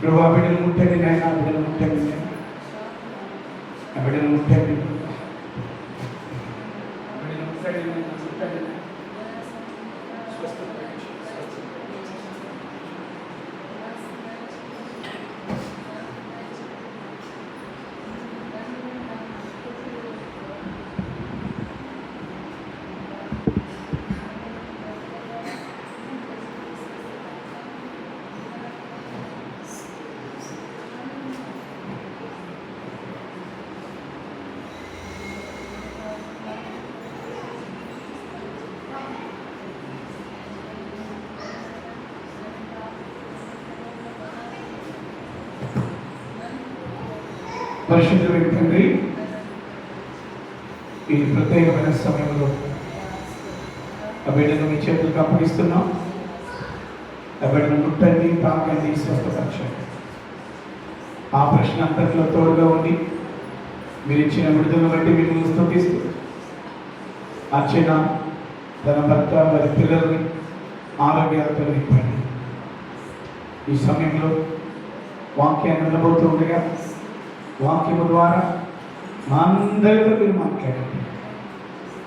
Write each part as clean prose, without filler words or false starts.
ప్రభా బిడ్డలు ముట్టండి నాయన, బిడ్డలు ముట్టండి, బిడ్డలు ముట్టండి, బిడ్డలు ముట్టండి, ముట్టండి. పరిశుద్ధమైన తండ్రి, ఈ ప్రత్యేకమైన సమయంలో ఆ బిడ్డను మీ చేతులకు అప్పగిస్తున్నాం. ఆ బిడ్డను ముట్టండి, తాకండి, స్వస్థపరచండి. ఆ ప్రశ్న అంతట్లో తోడుగా ఉండి మీరు ఇచ్చిన విడుదలను బట్టి మిమ్మల్ని స్తుతిస్తూ అర్చన తన భర్త వారి పిల్లల్ని ఆరోగ్యాలతో నింపండి. ఈ సమయంలో వాక్యాన్ని వినబోతూ ఉండగా వాక్యము ద్వారా మా అందరితో మీరు మాట్లాడండి.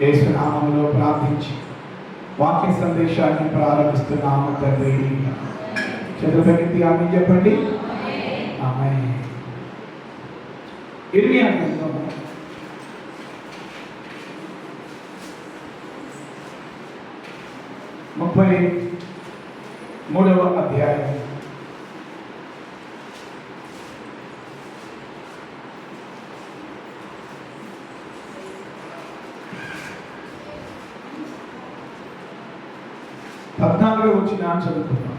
యేసు నామములో ప్రార్థించి వాక్య సందేశాన్ని ప్రారంభిస్తున్నాము తండ్రి. చదువుకి ఆమె చెప్పండి. ఆమేన్. ఇర్మియా గ్రంథం 33వ అధ్యాయం 14వ వచనం చదువుకుందాం.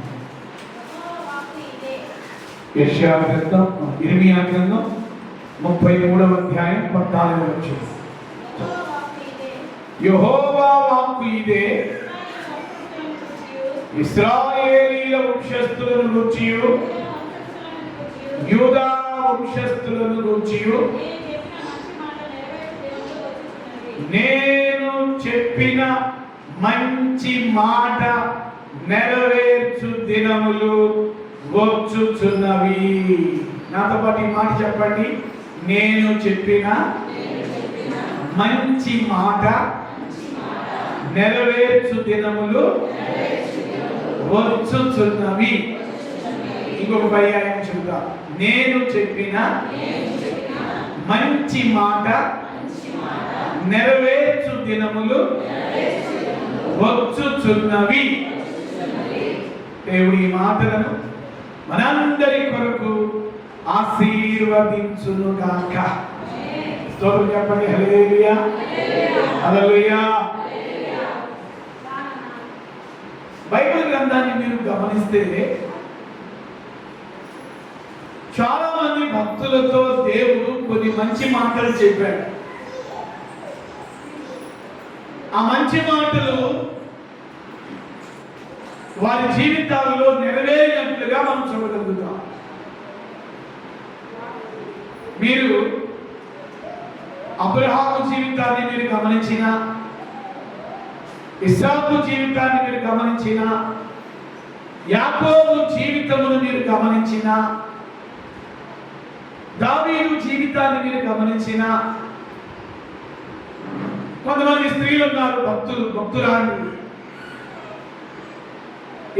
యెషయా గ్రంథం, ఇర్మియా గ్రంథం 33వ అధ్యాయం 14వ వచనం. యెహోవా వాక్కు ఇదే, ఇశ్రాయేలీయుల వంశస్థులను గూర్చియు యూదా వంశస్థులను గూర్చియు నేను చెప్పిన మంచి మాట నెరవేర్చు దినములు వచ్చుచున్నవి. నాతో పాటు ఈ మాట చెప్పండి. నేను చెప్పిన మంచి మాట నెరవేర్చు దినములు వచ్చుచున్నవి. ఇంకొక పర్యాయం చెబుతా. నేను చెప్పిన మంచి మాట నెరవేర్చు దినములు వచ్చుచున్నవి. దేవుడి మాటలను మనందరి కొరకు ఆశీర్వదించును గాక. స్తోత్రం చెప్పండి. హల్లెలూయా, హల్లెలూయా. బైబిల్ గ్రంథాన్ని మీరు గమనిస్తే చాలా మంది భక్తులతో దేవుడు కొన్ని మంచి మాటలు చెప్పాడు. ఆ మంచి మాటలు వారి జీవితాల్లో నెరవేరినట్లుగా మనం చూడగలుగుతాం. మీరు అబ్రహాము జీవితాన్ని మీరు గమనించిన, ఇస్సాకు జీవితాన్ని మీరు గమనించిన, యాకోబు జీవితమును మీరు గమనించిన, దావీదు జీవితాన్ని మీరు గమనించిన, కొంతమంది స్త్రీలు ఉన్నారు, భక్తురాలు,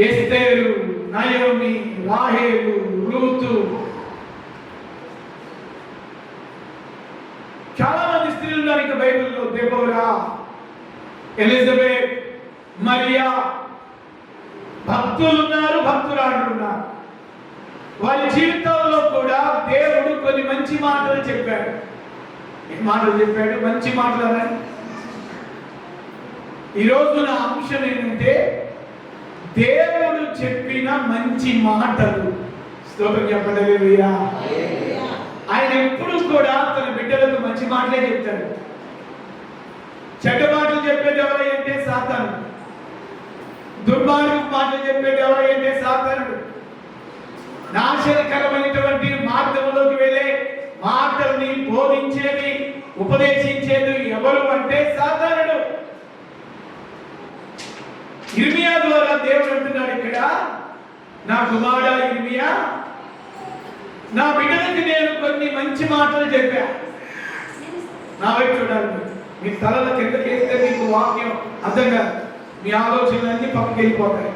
ఎస్తేరు, నయోమి, రాహేలు, రూతు, చాలా మంది స్త్రీలు ఉన్నారు. ఇక బైబిల్లో దెబోరా, ఎలిజబెత్, మరియా, భక్తులు ఉన్నారు, భక్తురాళ్ళు ఉన్నారు. వారి జీవితంలో కూడా దేవుడు కొన్ని మంచి మాటలు చెప్పాడు. ఏ మాటలు చెప్పాడు? మంచి మాటలు అన్నాడు. ఈరోజు నా అంశం ఏంటంటే దేవుడు చెప్పిన మంచి మాటలు. స్తోత్రం చెప్పండి. హల్లెలూయా. ఆయన ఎప్పుడు కూడా తన బిడ్డలకు మంచి మాటలే చెప్తాడు. చెడ్డ మాటలు చెప్పేది ఎవరై అంటే సాతాను. దుర్మార్గపు మాటలు చెప్పేది ఎవరై అంటే సాతానుడు. నాశనకరమైనటువంటి మార్గంలోకి వెళ్ళే మాటల్ని బోధించేది, ఉపదేశించేది ఎవరు అంటే సాతానుడు. ఇర్మియా ద్వారా దేవుడు అంటున్నాడు ఇక్కడ, నా కుమారుడా ఇర్మియా, నా బిడ్డలకి నేను కొన్ని మంచి మాటలు చెప్పా. నా వైపు చూడండి, మీ తలల కిందకి వేస్తే మీకు వాక్యం అర్థం కాదు, మీ ఆలోచనలన్నీ పక్కకి వెళ్ళిపోతాయి.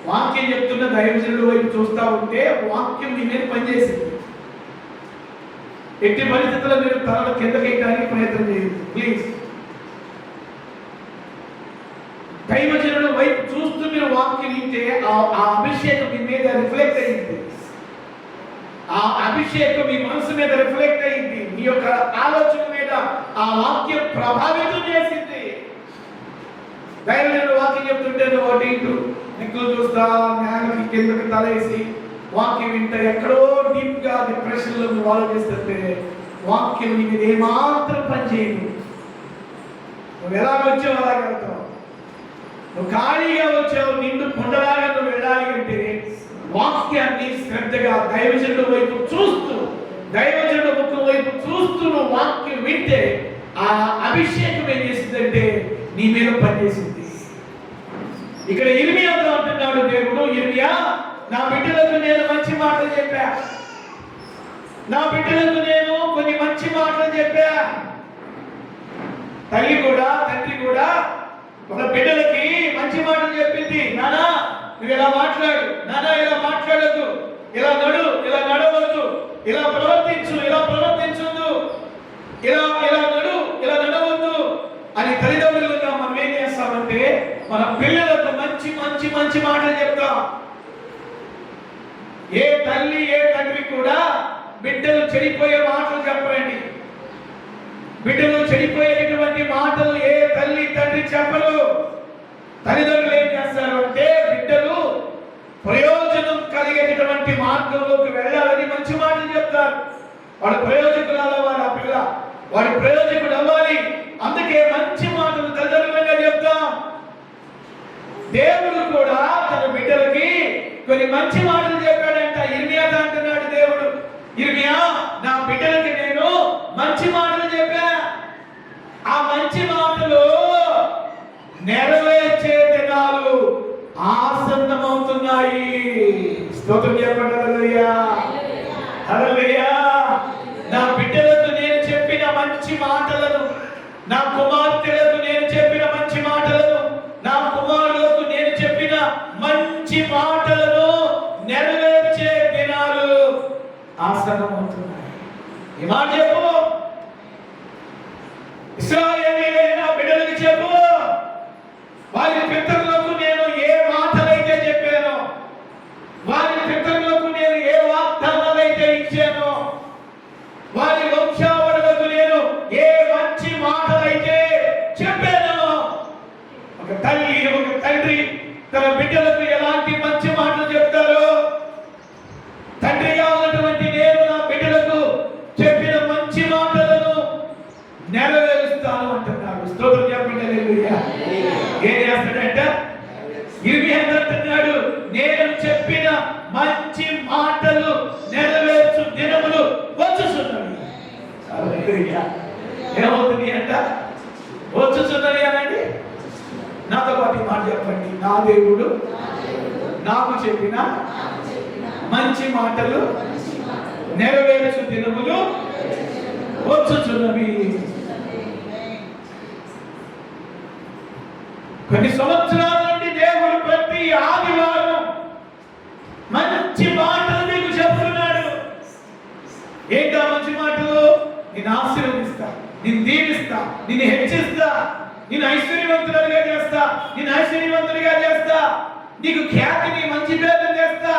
వాక్యం చెప్తున్న దైవజనుడి వైపు చూస్తూ ఉంటే వాక్యం మీ మీద పనిచేసింది. ఎట్టి పరిస్థితుల్లో మీరు తలల కిందకి వేయడానికి ప్రయత్నం చేయండి ప్లీజ్. దైవజనుడు వైపు చూస్తూ మీరు వాక్యం వింటే ఆ అభిషేకం మీ మీద రిఫ్లెక్ట్ అయ్యింది. ఆ అభిషేకం మీ మనసు మీద రిఫ్లెక్ట్ అయ్యింది. మీ యొక్క ఆలోచన మీద ఆ వాక్యం ప్రభావితం చేసింది. దైవజనుడు వాక్యం చెప్తుంటే నువ్వు అటు ఇటు దిక్కులు చూస్తా, నేలకి కిందకి తలేసి వాక్యం వింటే ఎక్కడో డీప్ గా డిప్రెషన్ లో నువ్వు ఆలోచిస్తుంటే వాక్యం నీ మీద ఏమాత్రం పనిచేయదు. నువ్వు ఎలా వచ్చావు అలాగే వెళ్తావు. నువ్వు ఖాళీగా వచ్చావు, నిండు కొండలాగా నువ్వు వెళ్ళాలి అంటే వాక్యాన్ని శ్రద్ధగా దైవజనుడు వైపు చూస్తూ, దైవజనుడు ముఖం వైపు చూస్తూ నువ్వు వాక్యం వింటే ఆ అభిషేకం ఏం చేసిందంటే నీ మీద పనిచేసింది. ఇక్కడ ఇర్మియాతో అంటున్నాడు దేవుడు, ఇర్మియా, నా బిడ్డలకు నేను మంచి మాటలు చెప్పా, నా బిడ్డలకు నేను కొన్ని మంచి మాటలు చెప్పా. తల్లి కూడా తండ్రి కూడా ఒక బిడ్డలకి మంచి మాటలు చెప్పింది. నానా నువ్వు ఇలా మాట్లాడు, నానా ఇలా మాట్లాడద్దు, ఇలా నడు, ఇలా నడవద్దు, ఇలా ప్రవర్తించు, ఇలా ప్రవర్తించొద్దు, ఇలా ఇలా నడు, ఇలా నడవద్దు అని తల్లిదండ్రులుగా మనం ఏం చేస్తామంటే మన పిల్లలకు మంచి మంచి మంచి మాటలు చెప్తాం. ఏ తల్లి ఏ తండ్రి కూడా బిడ్డలు చెడిపోయే మాటలు చెప్పరండి. బిడ్డలు చెడిపోయేటువంటి మాటలు ఏ తల్లి తండ్రి చెప్పరు. తల్లిదండ్రులు ఏం చేస్తారు అంటే బిడ్డలు ప్రయోజనం కలిగేటటువంటి మార్గంలోకి వెళ్ళాలని మంచి మాటలు చెప్తారు. వాడు ప్రయోజకులు అవ్వాలి, ఆ పిల్ల వాడి ప్రయోజకుడు అవ్వాలి. అందుకే మంచి మాటలు తల్లిదండ్రులుగా చెప్తాం. దేవుడు కూడా తన బిడ్డలకి కొన్ని మంచి మాటలు చెప్పాడంట. ఇర్మియా అంటున్నాడు దేవుడు, ఇర్మియా, నా బిడ్డలకి నేను మంచి మాటలు చెప్పా. ఆ మంచి మాటలు నెరవేర్చే దినాలు ఆసన్నమవుతున్నాయి. స్తోత్రం చెప్పండి. హల్లెలూయా, హల్లెలూయా. నా బిడ్డలకు నేను చెప్పిన మంచి మాటలను, నా కుమార్తెలకు నేను చెప్పిన మంచి మాటలను, నా కుమారులకు నేను చెప్పిన మంచి మాటలను నెరవేర్చే దినాలు ఆసన్నమవుతున్నాయి. ఈ మాట చెప్పు, ఇశ్రాయేలీయులైన బిడ్డలకు చెప్పు, వారి పితరులకు నేను ఏ మాటలైతే చెప్పానో, వారి పితరులకు నేను ఏ వాగ్దానాలైతే ఇచ్చానో, వారి వంశావళులకు నేను ఏ మంచి మాటలైతే చెప్పానో. ఒక తల్లి ఒక తండ్రి తన బిడ్డలకు ఎలాంటి మంచి మాటలు చెప్తారో, తండ్రిగా ఉన్నటువంటి నేను నా బిడ్డలకు చెప్పిన మంచి మాటలను నెరవేరుస్తాను అంటున్నాడు. స్తోత్రం చెప్పండి. హల్లెలూయా. ఏం చేస్తాడంట? ఇర్మియా అంటున్నాడు, నేను చెప్పిన మంచి మాటలు నెరవేర్చు దినములు వచ్చుచున్నవి. ఏమవుతుంది అంట? వచ్చుచున్నది అనండి. నాతో పాటు మాట చెప్పండి, నా దేవుడు నాకు చెప్పిన మంచి మాటలు నెరవేర్చు దినములు వచ్చుచున్నవి. కొన్ని సంవత్సరాల నుండి దేవుడు ప్రతి ఆదివారం మంచి మాటలు నీకు చెప్తున్నాడు. ఏంటా మంచి మాటలు? నేను ఆశీర్వదిస్తా, నేను దీవిస్తా, నిన్ను హెచ్చిస్తా, నేను ఐశ్వర్యవంతుడిగా చేస్తా, నేను ఐశ్వర్యవంతుడిగా చేస్తా, నీకు ఖ్యాతిని మంచి పేరు చేస్తా,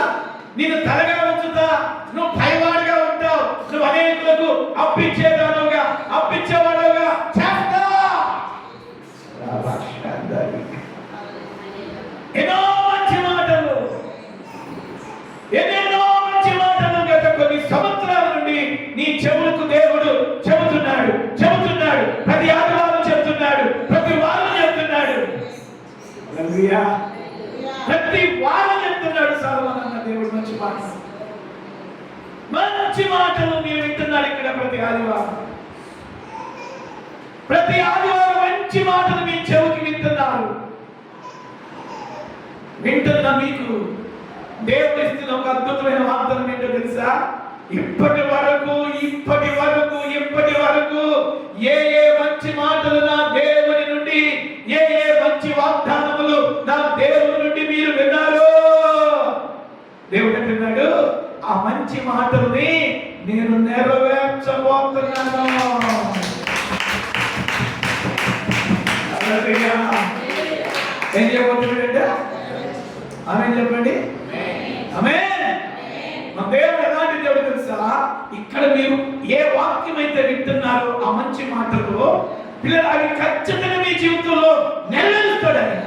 నిన్ను తలగా ఉంచుతా, నువ్వు పైవాడిగా ఉంటావు, నువ్వు అనేకులకు అప్పించేదానుగా అప్పించేవాడుగా చేస్తా. ఎన్నో మంచి మాటలు, ఎన్నెన్నో మంచి మాటలు గత కొన్ని సంవత్సరాల నుండి నీ చెవులకు దేవుడు చెబుతున్నాడు, చెబుతున్నాడు. ప్రతి ఆదివారం చెప్తున్నాడు, ప్రతి వారం చెప్తున్నాడు. హల్లెలూయా. ప్రతి వారం చెప్తున్నాడు సర్వనన్న దేవుడు మంచి మాటలు, మంచి మాటలు మీరు వింటున్నారు ఇక్కడ. ప్రతి ఆదివారం మంచి మాటలు మీ చెవికి వింటున్నారు. నీకు దేవుడు ఇస్తున్న ఒక అద్భుతమైన వాగ్దానం ఏంటో తెలుసా? ఇప్పటి వరకు ఏ మంచి మాటలు నా దేవుని నుండి, ఏ మంచి వాగ్దానములు నా దేవుని నుండి మీరు విన్నారు, దేవుడు అంటున్నాడు ఆ మంచి మాటల్ని నేను నెరవేర్చబోతున్నాను. ఏం చేయబోతున్నాడంటే ఆమె చెప్పండి. ఆమేన్. మన దేవుడు ఎలాంటి దేవుడు తెలుసా? ఇక్కడ మీరు ఏ వాక్యం అయితే వింటున్నారో ఆ మంచి మాటలు పిల్లలు అవి ఖచ్చితంగా మీ జీవితంలో నెరవేరుస్తాడని,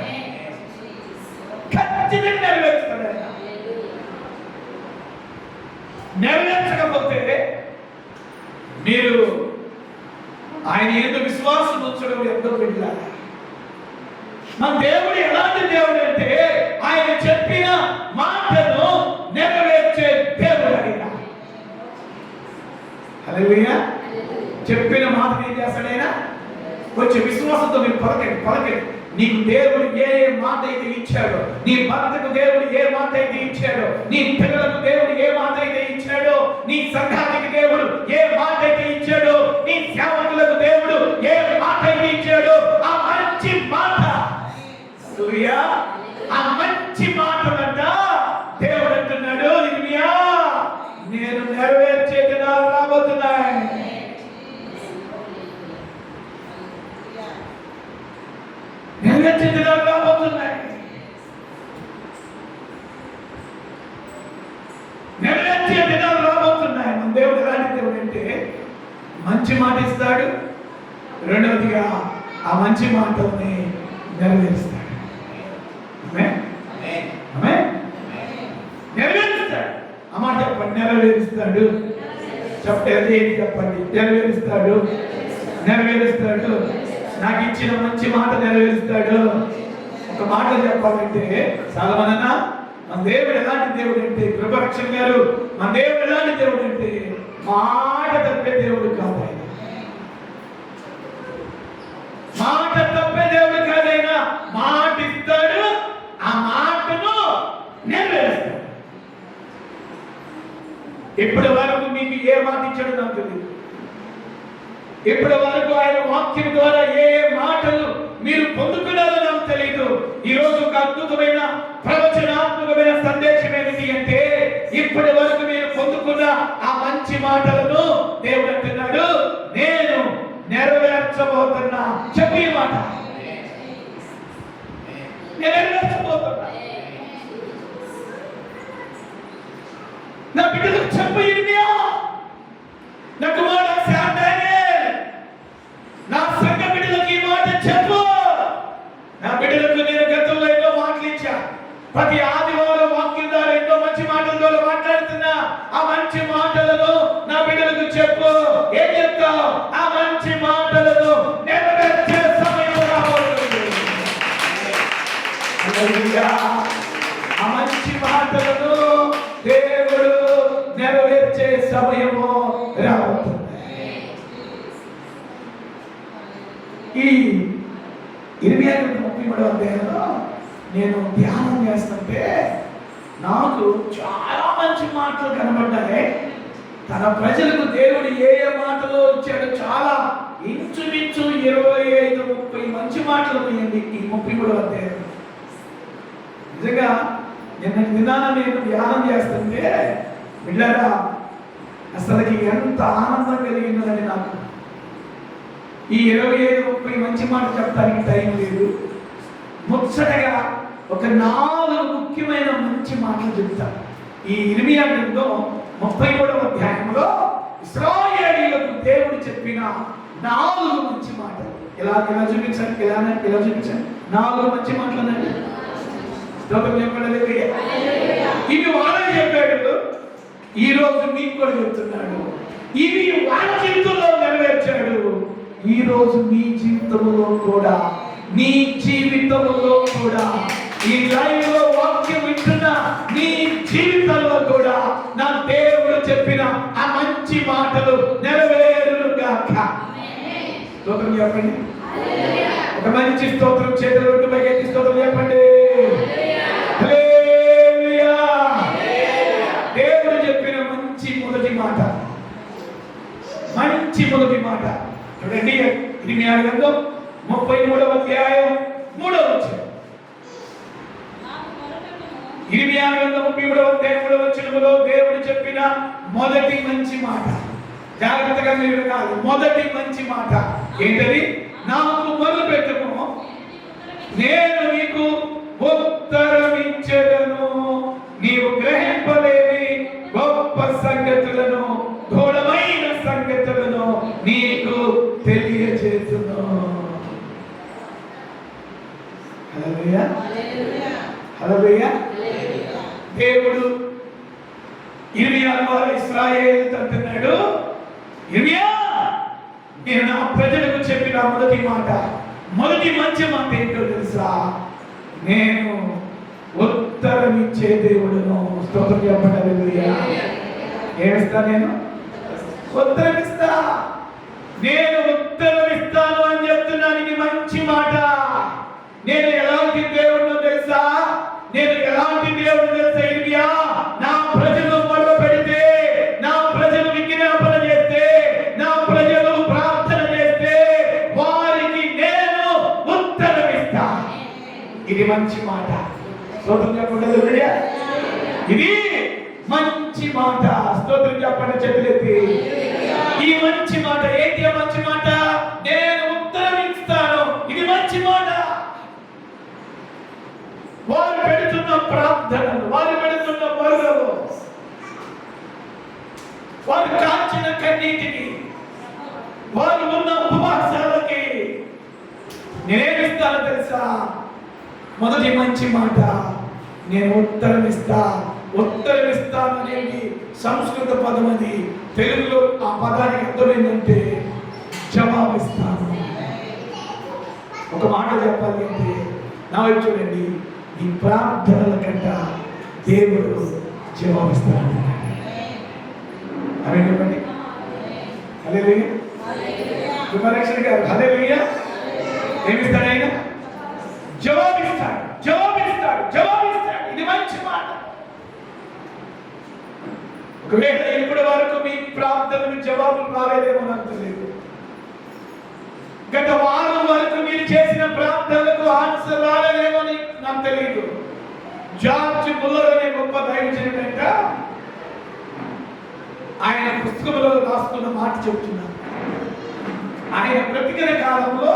ఖచ్చితంగా నెరవేరుస్తాడని. నెరవేర్చకపోతే మీరు ఆయన ఏదో విశ్వాసం ఉంచడం ఎంతో పెట్టాలి. మన దేవుడు ఎలాంటి దేవుడు అంటే ఆయన చెప్పిన మాటను నెరవేర్చే దేవుడు. ఆయన హల్లెలూయా. చెప్పిన మాటను ఏం చేస్తాడైనా? కొంచెం విశ్వాసంతో మీరు పలకండి. నీకు దేవుడు ఏ మాట అయితే ఇచ్చాడో, నీ భర్తకు దేవుడు ఏ మాట అయితే ఇచ్చాడో, నీ పిల్లలకు దేవుడు ఏ మాట అయితే ఇచ్చాడో, నీ సంఘానికి దేవుడు ఏ మాట అయితే ఇచ్చాడో, నీ సేవకులకు దేవుడు ఏ మాట అయితే ఇచ్చాడో ఆ మంచి మాట, ఆ మంచి మాటలంట దేవుడు అంటున్నాడు, ఇర్మియా నేను నెరవేర్చే దినాలు రాబోతున్నాయి. నెరవేర్చే దినాలు రాబోతున్నాయి. నెరవేర్చే దినాలు రాబోతున్నాయి. మన దేవుడు ఎలాంటి దేవుడు అంటే మంచి మాట ఇస్తాడు, రెండవదిగా ఆ మంచి మాటల్ని నెరవేరుస్తాడు. నెరవేరుస్తాడు. ఆ మాట చెప్పండి. నెరవేరుస్తాడు. చెప్పండి. నెరవేరుస్తాడు. నాకు ఇచ్చిన మంచి మాట నెరవేరుస్తాడు. ఒక మాట చెప్పాలంటే చాలా మంది మన దేవుడు ఎలాంటి దేవుడు అంటే, కృపరక్షణ గారు, మన దేవుడు ఎలాంటి దేవుడు అంటే మాట తప్పే దేవుడు కాదు. ఆయన మాట తప్పే దేవుడు కాదైనా మాట ఇస్తాడు, ఆ మాటను నెరవేరుస్తాడు. ఇప్పటి వరకు మీకు ఏ మాట ఇచ్చాడో నాకు తెలియదు. ఇప్పటి వరకు ఆయన వాక్యం ద్వారా ఏ మాటలు మీరు పొందుకున్నారో నాకు తెలియదు. ఈ రోజు ఒక అద్భుతమైన ప్రవచనాత్మకమైన సందేశం ఏమిటి అంటే, ఇప్పటి వరకు మీరు పొందుకున్న ఆ మంచి మాటలను దేవుడు అంటున్నాడు నేను నెరవేర్చబోతున్నా. చెప్పి మాట నెరవేర్చబోతున్నా. నా బిడ్డలకు చెప్పు ఇర్మియా, నా కుమారుడా శాండేల్, నా సంఘ బిడ్డలకు ఈ మాట చెప్పు. నా బిడ్డలకు నేను గతంలో ఎన్నో మాటలు ఇచ్చా. ప్రతి ఆదివారం వాక్యం ద్వారా ఎన్నో మంచి మాటల ద్వారా మాట్లాడుతున్నా. ఆ మంచి మాటలను నా బిడ్డలకు చెప్పు. ఏం చెప్తావు? ఆ మంచి మాటలను నెరవేర్చే సమయం రాబోతుంది. ఆ మంచి మాటలను దేవుడు నెరవేర్చే సమయము రాబోతుంది. ఈ 28:33 అధ్యాయంలో నేను ధ్యానం చేస్తుంటే నాకు చాలా మంచి మాటలు కనబడ్డాయి. తన ప్రజలకు దేవుడు ఏ మాటలో ఇచ్చాడో చాలా ఇంచుమించు 25-30 మంచి మాటలు ఉన్నాయండి ఈ 33 అధ్యాయం. నిజంగా నిన్న దినాన నేను ధ్యానం చేస్తుంటే బిడ్డలారా అసలుకి ఎంత ఆనందం కలిగిందని నాకు. ఈ 25-30 మంచి మాటలు చెప్పడానికి టైం లేదు. ముచ్చటగా ఒక 4 ముఖ్యమైన మంచి మాటలు చెప్తాను. ఈ ఇర్మియా గ్రంథం 33వ అధ్యాయంలో ఇశ్రాయేలీయులకు దేవుడు చెప్పిన 4 మంచి మాటలు. ఇలా చూపించండి. ఇలా చూపించండి. 4 మంచి మాటలు అనండి. ఇవి వాళ్ళకి చెప్పాడు, ఈ రోజు మీకు కూడా చెప్తున్నాడు. ఇవి వాళ్ళ జీవితంలో నెరవేర్చాడు. ఈ రోజు మీ జీవితంలో కూడా, నీ జీవితంలో కూడా, ఈ లైవ్ లో వాక్యం వింటున్న నీ జీవితంలో కూడా నా దేవుడు చెప్పిన ఆ మంచి మాటలు నెరవేరుగాక. స్తోత్రం చెప్పండి. ఒక మంచి స్తోత్రం చేతులు పైకి స్తోత్రం చెప్పండి. ఇర్మియా గ్రంథం 33వ అధ్యాయం 3వ వచనం. ఇర్మియా గ్రంథం 33వ అధ్యాయం 3వ వచనములో దేవుడు చెప్పిన మొదటి మంచి మాట, జాగ్రత్తగా మీరు వినాలి. మొదటి మంచి మాట ఏంటది? నాకు మొదలుపెట్టుము, నేను నీకు ఉత్తరమిచ్చెదను, నీవు గ్రహింపలేని గొప్ప సంగతులను, ఘోరమైన సంగతులను నీకు తెలియజేస్తును. హల్లెలూయా, హల్లెలూయా. దేవుడు ఇర్మియా ద్వారా ఇశ్రాయేలు అంటున్నాడు, ఇర్మియా, నేను నా ప్రజలకు చెప్పిన మొదటి మాట, మొదటి మంచి మాట ఏంటో తెలుసా? నేను ఉత్తరం ఇచ్చే దేవుడును. స్తోత్రం చెప్పండి. హల్లెలూయా. ఏమిస్తా? నేను ఉత్తరం ఇస్తా. నేను ఉత్తరం ఇస్తాను అని చెప్తున్నాను. ఇది మంచి మాట. నేను ఎలాంటి దేవుడు తెలుసా? నేను ఎలాంటి దేవుడు తెలుసా? ఇర్మియా, నా ప్రజలు మొదలు పెడితే, నా ప్రజలు విజ్ఞాపన చేస్తే, నా ప్రజలు ప్రార్థన చేస్తే వారికి నేను ఉత్తరం ఇస్తా. ఇది మంచి మాట. స్తోత్రం చెప్పండి. హల్లెలూయా. ఇది మంచి మాట. స్తోత్రం చెప్పండి. చేతులెత్తి. ఈ మంచి మాట ఏంటి? మంచి మాట, నేను ఉత్తరం ఇస్తాను. ఇది మంచి మాట. వారు పెడుతున్న ప్రార్థనలు, వారు పెడుతున్న మొరలు, వారు కాచిన కన్నీటికి, వారు ఉన్న ఉపవాసాలకి నేనేమిస్తాను తెలుసా? మొదటి మంచి మాట, నేను ఉత్తరం ఇస్తా. ఉత్తరం ఇస్తాను అనేది సంస్కృత పదం. అది తెలుగులో ఆ పదానికి అర్థం ఏంటంటే జవాబిస్తాను. ఒక మాట చెప్పాలి అంటే, నా వైపు చూడండి, ఈ ప్రార్థనల కంట దేవుడు జవాబిస్తాడు. అదే చెప్పండి. హల్లెలూయా. విమర్శన గారు హల్లెలూయా. ఏమిస్తాడు ఆయన? జవాబిస్తాడు, జవాబిస్తాడు, జవాబిస్తాడు. ఇది మంచి మాట. ఒకవేళ ఇప్పటి వరకు మీ ప్రార్థనకు జవాబులు రాలేదేమో నాకు తెలియదు. గత వారం వరకు మీరు చేసిన ప్రార్థనలకు ఆన్సర్ రాలేదేమో నాకు తెలియదు. జార్జ్ ముల్లర్ అనే గొప్ప దైవజనుడంట, ఆయన పుస్తకంలో రాసుకున్న మాట చెబుతున్నాను. ఆయన బ్రతికిన కాలంలో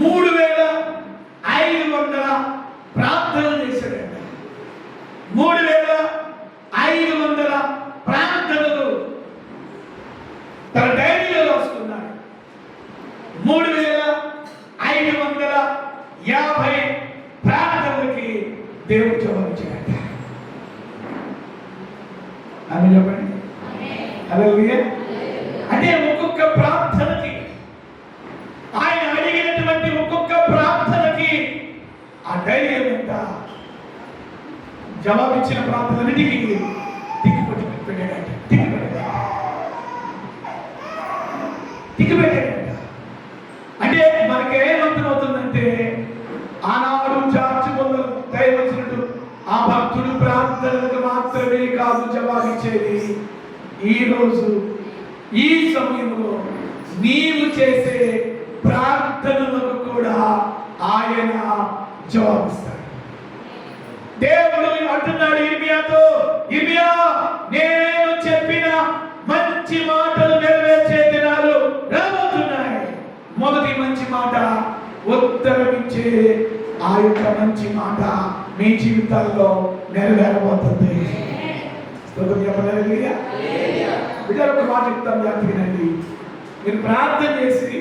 3500 ప్రార్థనలు చేశాడంట. 3500 ప్రార్థనలు తన డైరీలో రాసుకున్నాడు. 3550 ప్రార్థనలకి దేవుడు జవాబిచ్చాడంట. ఆమె చెప్పండి. హల్లెలూయా. అంటే ఒక్కొక్క ప్రార్థనకి, ఆయన అడిగినటువంటి ఒక్కొక్క ప్రార్థనకి ఆ డైరీ అంట జవాబిచ్చిన ప్రార్థనలన్నిటికీ దిక్కుపెట్టాడంట. దిక్కుపెట్టాడంట. అంటే మనకేమర్థమవుతుందంటే, ఆనాడు జార్జ్ ముల్లర్ దైవజనుడు ఆ భక్తుడు ప్రార్థనలకు మాత్రమే కాదు జవాబిచ్చేది, ఈ రోజు ఈ సమయంలో నీవు చేసే ప్రార్థనలకు కూడా ఆయన జవాబిస్తాడు. దేవుడు అంటున్నాడు ఇర్మియాతో, ఇర్మియా, నేను చెప్పిన మంచి మాటలు నెరవేర్చే దినాలు రాబోతున్నాయి. మొదటి మంచి మాట, ఉత్తరమిచ్చే ఆ యొక్క మంచి మాట మీ జీవితాల్లో నెరవేరబోతుంది. బిడ్డలు ఒక మాట చెప్తాను, జాగ్రత్తగానండి. మీరు ప్రార్థన చేసి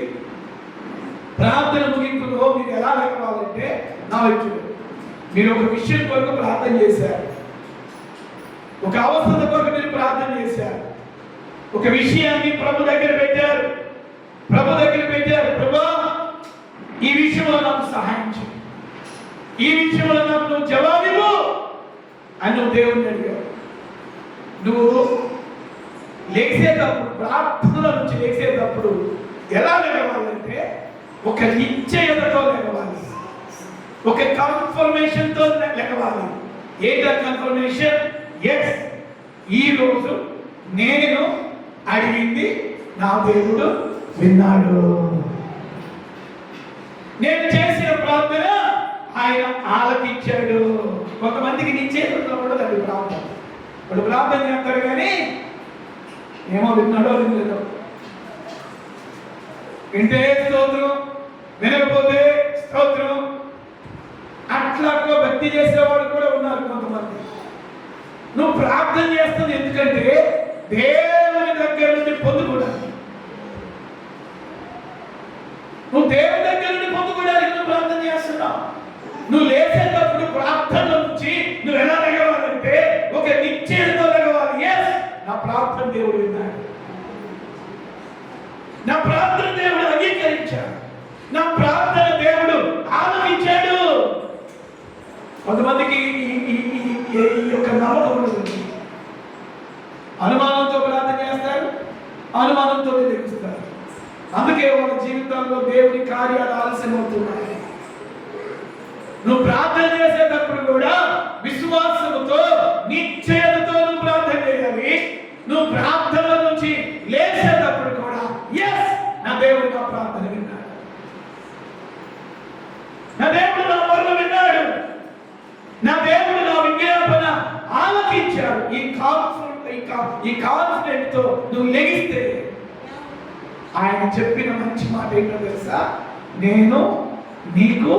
ప్రార్థన ముగింపులో మీరు ఎలా లేవాలంటే, నా వైపు మీరు ఒక విషయం కొరకు ప్రార్థన చేశారు, ఒక అవసరం కొరకు మీరు ప్రార్థన చేశారు, ఒక విషయాన్ని ప్రభు దగ్గర పెట్టారు. ప్రభా, ఈ విషయంలో నాకు సహాయం చేయి, ఈ విషయంలో నాకు నువ్వు జవాబివ్వు అని నువ్వు దేవుడిని అడిగావు. నువ్వు లేచేటప్పుడు, ప్రార్థనల నుంచి లేచేటప్పుడు ఎలా లేవాలంటే, ఒక నిశ్చయతతో లేవాలి, ఒక కన్ఫర్మేషన్ తో లేవాలి. ఏంటా కన్ఫర్మేషన్? ఎస్, ఈ రోజు నేను అడిగింది నా దేవుడు విన్నాడు. నేను చేసిన ప్రార్థన ఆయన ఆలకించాడు. కొంతమందికి నిశ్చయంగా ఉండదు అది ప్రార్థన. ఇప్పుడు ప్రార్థన చేస్తారు కానీ ఏమో విన్నాడో వినలేదో. వింటే స్తోత్రం, వినకపోతే స్తోత్రం. అట్లా భక్తి చేసేవాడు కూడా ఉన్నారు కొంతమంది. నువ్వు ప్రార్థన చేస్తుంది ఎందుకంటే దేవుని దగ్గర నుండి పొందుకోవడానికి. నువ్వు దేవుని దగ్గర నుండి పొందుకోవడానికి నువ్వు ప్రార్థన చేస్తున్నావు. నువ్వు లేచేటప్పుడు ప్రార్థన నుంచి నువ్వు ఎలా లెగవాలంటే ఒక నిశ్చయంతో లెగవాలి. ఎస్, నా ప్రార్థన దేవుడు విన్నాడు, నా ప్రార్థన దేవుడు అంగీకరించాడు, నా ప్రార్థన దేవుడు ఆలకించాడు. కొంతమందికి ఈ యొక్క నమ్మకం ఉంటుంది. అనుమానంతో ప్రార్థన చేస్తారు, అనుమానంతో లెగుస్తారు. అందుకే వాళ్ళ జీవితంలో దేవుని కార్యాలు ఆలస్యమవుతున్నాయి. నువ్వు ప్రార్థన చేసేటప్పుడు కూడా విశ్వాసముతో నిశ్చయతతో నువ్వు ప్రార్థన చేయాలి. నువ్వు ప్రార్థన నుంచి లేచేటప్పుడు కూడా ఎస్, నా దేవుడు నా ప్రార్థన విన్నాడు, నా దేవుడు నా మొర్ర విన్నాడు, నా దేవుడు నా విజ్ఞాపన ఆలకించాడు. ఈ కాన్ఫిడెంట్ తో నువ్వు లెగిస్తే ఆయన చెప్పిన మంచి మాట ఏంటో తెలుసా? నేను నీకు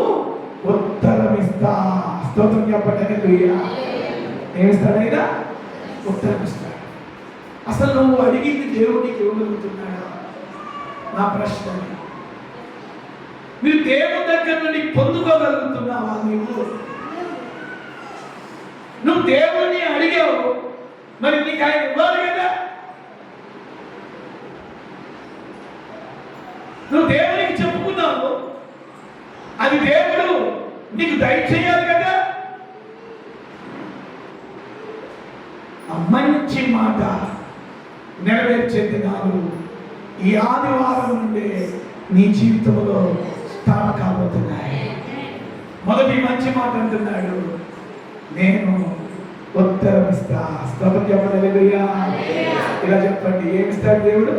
ఉత్తరం ఇస్తా. స్తోత్రం చెప్పండి. హల్లెలూయా. ఏమిస్తాడైనా? ఉత్తరం ఇస్తాడు. అసలు నువ్వు అడిగింది దేవుడికి ఇవ్వగలుగుతున్నాడా? నా ప్రశ్న. మీరు దేవుడి దగ్గర నుండి పొందుకోగలుగుతున్నావా? నువ్వు దేవుడిని అడిగావు, మరి నీకు ఆయన ఇవ్వాలి కదా. నువ్వు దేవునికి చెప్పుకున్నావు, అది దేవుడు నీకు దయచేయాలి కదా. మంచి మాట నెరవేర్చేది నాడు ఈ ఆదివారం నుండి నీ జీవితంలో స్టార్ట్ కాబోతున్నాయి. మొదటి మంచి మాట అంటున్నాడు, నేను ఉత్తరం ఇస్తా. స్తోత్రం చెప్పండి. హల్లెలూయా. ఇలా చెప్పండి, ఏమిస్తాడు దేవుడు?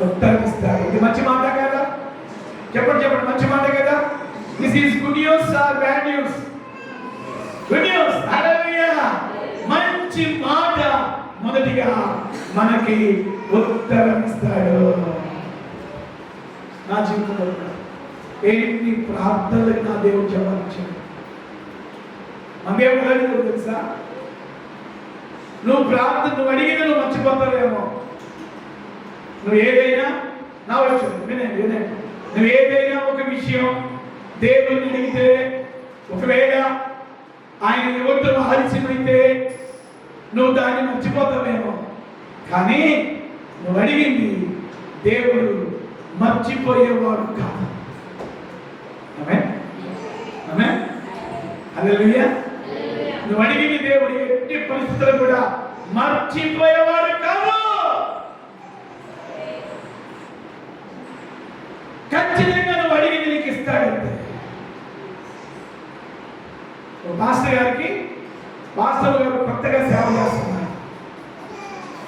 ఉత్తరం ఇస్తాడు. ఇది మంచి మాట కదా? చెప్పండి చెప్పండి, మంచి మాట కదా? This is good news or bad news? Good news. Hallelujah. మంచి మాట. మొదటిగా మనకి ఉత్తరం ఇస్తాడు. నా జీవితంలో ఎన్ని ప్రార్థనలకు నా దేవుడు జవాబు ఇచ్చాడు. దేవుడు తెలుసా? నువ్వు ప్రార్థన నువ్వు అడిగిన నువ్వు మర్చిపోతావేమో. నువ్వు ఏదైనా నా వచ్చు వినండి, నువ్వు ఏదైనా ఒక విషయం దేవుడిని అడిగితే, ఒకవేళ ఆయన ఎవరితో ఆలస్యమైతే నువ్వు దాన్ని మర్చిపోతావేమో. కానీ నువ్వు అడిగింది దేవుడు మర్చిపోయేవాడు కాదు. ఆమేన్, ఆమేన్, హల్లెలూయా. నువ్వు అడిగింది దేవుడు ఎట్టి పరిస్థితులు కూడా మర్చిపోయేవాడు కాదు. ఖచ్చితంగా నువ్వు అడిగింది నీకు ఇస్తాడంతే. మాస్టర్ గారు కొత్తగా సేవ చేస్తున్నారు,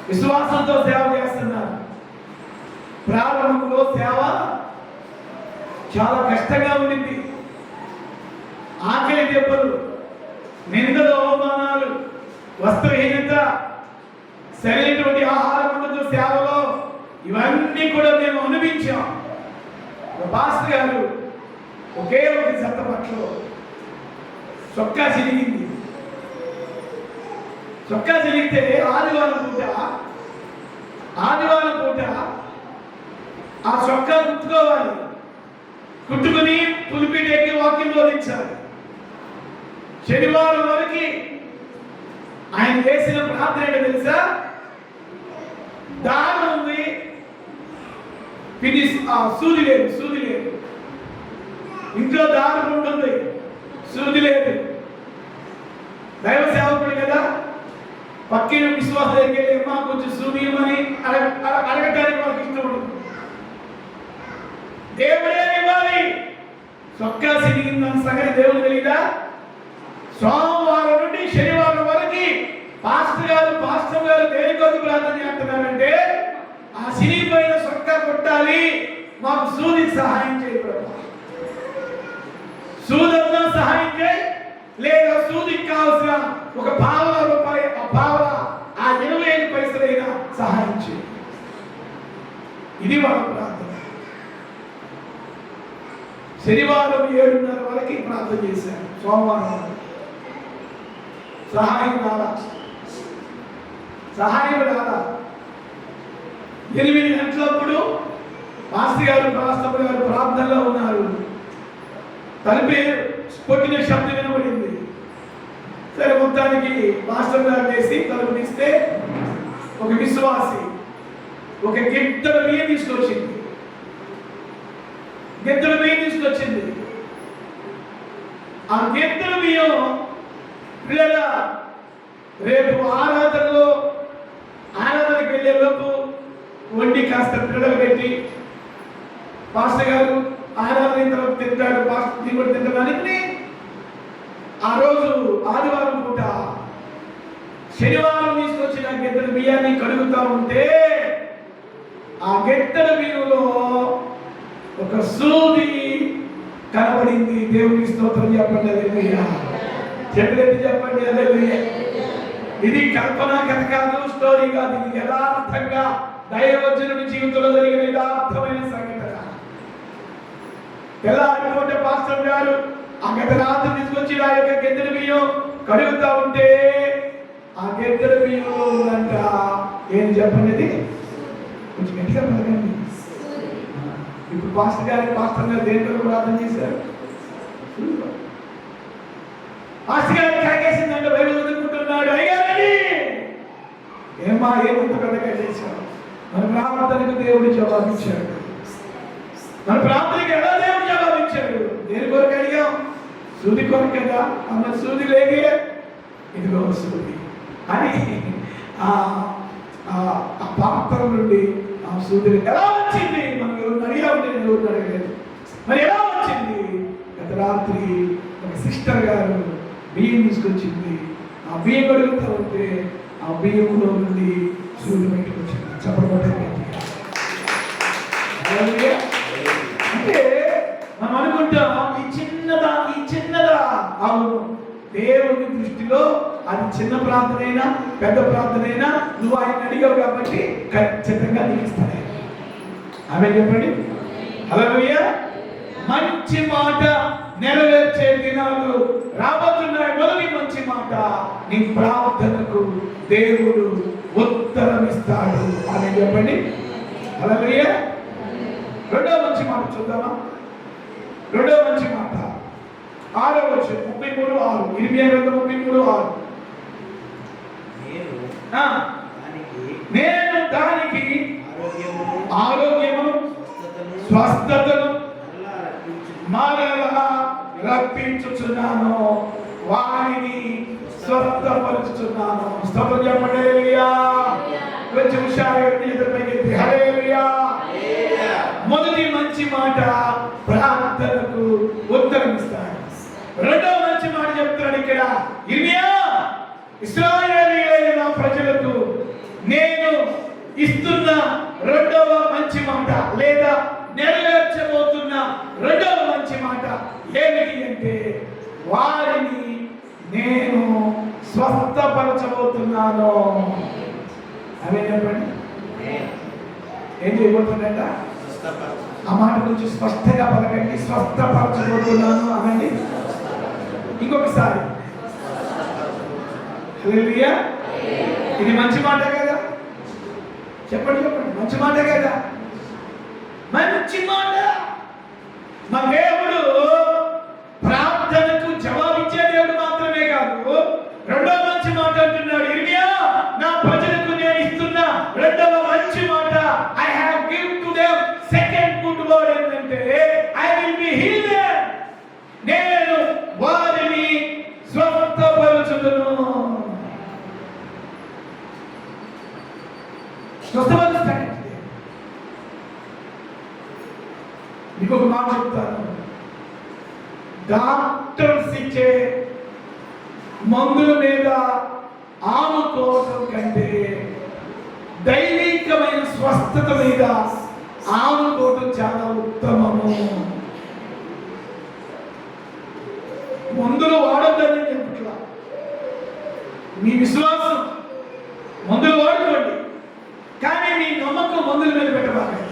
విశ్వాసంతో సేవ చేస్తున్నారు. ప్రారంభంలో సేవ చాలా కష్టంగా ఉండింది. ఆకలి దెబ్బలు, నిందలు, అవమానాలు, వస్త్రహీనత, సరైనటువంటి ఆహారం ఉండదు సేవలో. ఇవన్నీ కూడా మేము అనుభవించాం. పాస్టర్ గారు ఒకే ఒక జత బట్టలు చొక్కా చిరిగింది. చొక్కా చిరిగితే ఆదివారం పూట ఆ చొక్కా కుట్టుకోవాలి. కుట్టుకుని పులిపీటెక్కి వాక్యం బోధించాలి. శనివారం వరకు ఆయన చేసిన ప్రార్థన ఏంటో తెలుసా? దారం ఉంది, సూది లేదు. ఇంట్లో దారం ఉంటుంది, సూది లేదు. దైవ సేవకుడు కదా, పక్కిన విశ్వాస దగ్గరికి వెళ్ళి అమ్మా కొంచెం సూది ఇవ్వమని అడగటానికి వాళ్ళకి ఇష్టం ఉండదు. దేవుడే ఇవ్వాలి. చొక్కా సిరిగిందని సంగతి దేవుడు తెలియదా? సోమవారం నుండి శనివారం వరకు పాస్టర్ గారు దేనికోసం ప్రార్థన చేస్తున్నారంటే, ఆ సిరిపోయిన చొక్కా కొట్టాలి, మాకు సూదికి సహాయం చేయకూడదు. ఇవాళ ప్రార్థన. శనివారం 7:30 వరకు ప్రార్థన చేశాను. సోమవారం సహాయం రాలా. 8 గంటలప్పుడు మాస్టర్ గారు ప్రార్థనలో ఉన్నారు. తలుపే కొట్టిన శబ్దం వినబడింది. సరే, మొత్తానికి మాస్టర్ గారు వేసి తలుపు తీస్తే ఒక విశ్వాసి ఒక గిద్దల బియ్యం తీసుకొచ్చింది. ఆ గిద్దల బియ్యం పిల్లల రేపు ఆరాధనకి వెళ్ళే లోపు వండి కాస్త పిల్లలు పెట్టి పాస్టర్ గారు ఆరాధన తర్వాత తింటాడు, పాస్టర్ కూడా తింటాడానికి ఆ రోజు ఆదివారం పూట శనివారం తీసుకొచ్చిన గిద్దల బియ్యాన్ని కడుగుతా ఉంటే ఆ గిద్దల బియ్యంలో ఒక సూది కనబడింది. దేవుని స్తోత్రం చెప్పండి. హల్లెలూయా. చెప్పండి. హల్లెలూయా. ఇది కల్పన కథ కాదు, స్టోరీ కాదు. ఇది యథార్థంగా దైవజనుడి జీవితంలో జరిగిన యథార్థమైన సంఘటన. ఎలా అనుకుంటే పాస్టర్ గారు ఆ గత రాత్రి తీసుకొచ్చి ఆ యొక్క గిద్దల బియ్యం కడుగుతా ఉంటే ఆ గిద్దల బియ్యంలో ఉందంట. ఏం చెప్పండి, కొంచెం గట్టిగా పలకండి. ఇప్పుడు పాస్టర్ గారు దేంట్లో ప్రార్థన చేశారు. పాస్టర్ గారు కాకేసిందంటే బైబిల్ చదువుకుంటున్నాడు. అయ్యారని ఏమంత పెద్దగా చేశారు. మన ప్రార్థనకు దేవుడు జవాబిచ్చాడు. మన ప్రార్థనకి ఎలా దేవుడు జవాబిచ్చాడు? దేని కొరకు అడిగాం? సూది కొరకు కదా. అన్న సూది లేకే ఇదిగో సూది అని ఆ పాత్ర నుండి ఆ సూది ఎలా వచ్చింది? మనం ఎవరు అడిగా ఉంటే నేను ఎవరు అడగలేదు. మరి ఎలా వచ్చింది? గత రాత్రి ఒక సిస్టర్ గారు బియ్యం తీసుకొచ్చింది. ఆ బియ్యం అడుగుతూ ఉంటే ఆ బియ్యంలో నుండి సూది బయటకు వచ్చింది. చెప్పబట్టే అంటే మనం అనుకుంటాం ఈ చిన్నదా. అవును, దేవుని దృష్టిలో అది చిన్న ప్రార్థనైనా పెద్ద ప్రార్థనైనా నువ్వు ఆయన అడిగావు కాబట్టి ఖచ్చితంగా నీకు ఇస్తాడు. ఆమె చెప్పండి. హల్లెలూయా. మంచి మాట నెరవేర్చే దినాలు రాబోతున్నాయి. మొదటి మంచి మాట, నీ ప్రార్థనకు దేవుడు ఉత్తరం ఇస్తాడు. ఆమె చెప్పండి. హల్లెలూయా. రెండో మంచి మాట చూద్దామా? రెండో మంచి మాట 6వ వచనం 33:6 33:6 నేను దానికి ఆరోగ్యము స్వస్థతను మరలా రప్పించుచున్నాను, వారిని స్వస్థపరుచుచున్నాను. స్తోత్రం చెప్పండి. హల్లెలూయా. కొంచెం హుషారుగా హల్లెలూయా. మొదటి మంచి మాట, ప్రార్థనకు ఉత్తరం ఇస్తాడు. రెండవ మంచి మాట చెప్తున్నాడు ఇక్కడ. ఇర్మియా, ఇశ్రాయేలీయులైన ప్రజలకు నేను ఇస్తున్న రెండవ మంచి మాట లేదా నెరవేర్చబోతున్న రెండవ మంచి మాట ఏమిటి అంటే, వారిని నేను స్వస్థపరచబోతున్నాను. అదే చెప్పండి. ఏం చేయబోతుందంట? ఆ మాట గురించి స్పష్టంగా పలకండి. స్వస్థపరచబోతున్నాను అనండి. ఇంకొకసారి. హల్లెలూయా. ఇది మంచి మాట కదా? చెప్పండి. మంచి మాట కదా? మంచి మాట. మా దేవుడు ప్రార్థనకు జవాబిచ్చే దేవుడు మాత్రమే కాదు, రెండో మంచి మాట అంటున్నాడు. ఇర్మియా, నా ప్రజలకు నేను ఇస్తున్న రెండవ మంచి మాట, I have give to them second good word ఏంటంటే, I will be heal them. నేను వారిని స్వస్థపరచుదును. స్వస్థపరుస్తాడు. మీకు ఒక మాట చెప్తాను. డాక్టర్స్ ఇచ్చే మందుల మీద ఆనుకోవటం కంటే దైవికమైన స్వస్థత మీద ఆనుకోవటం చాలా ఉత్తమము. మందులు వాడొద్దని చెప్పట్లా. మీ విశ్వాసం మందులు వాడుకోండి, కానీ మీ నమ్మకం మందుల మీద పెట్టబాకండి.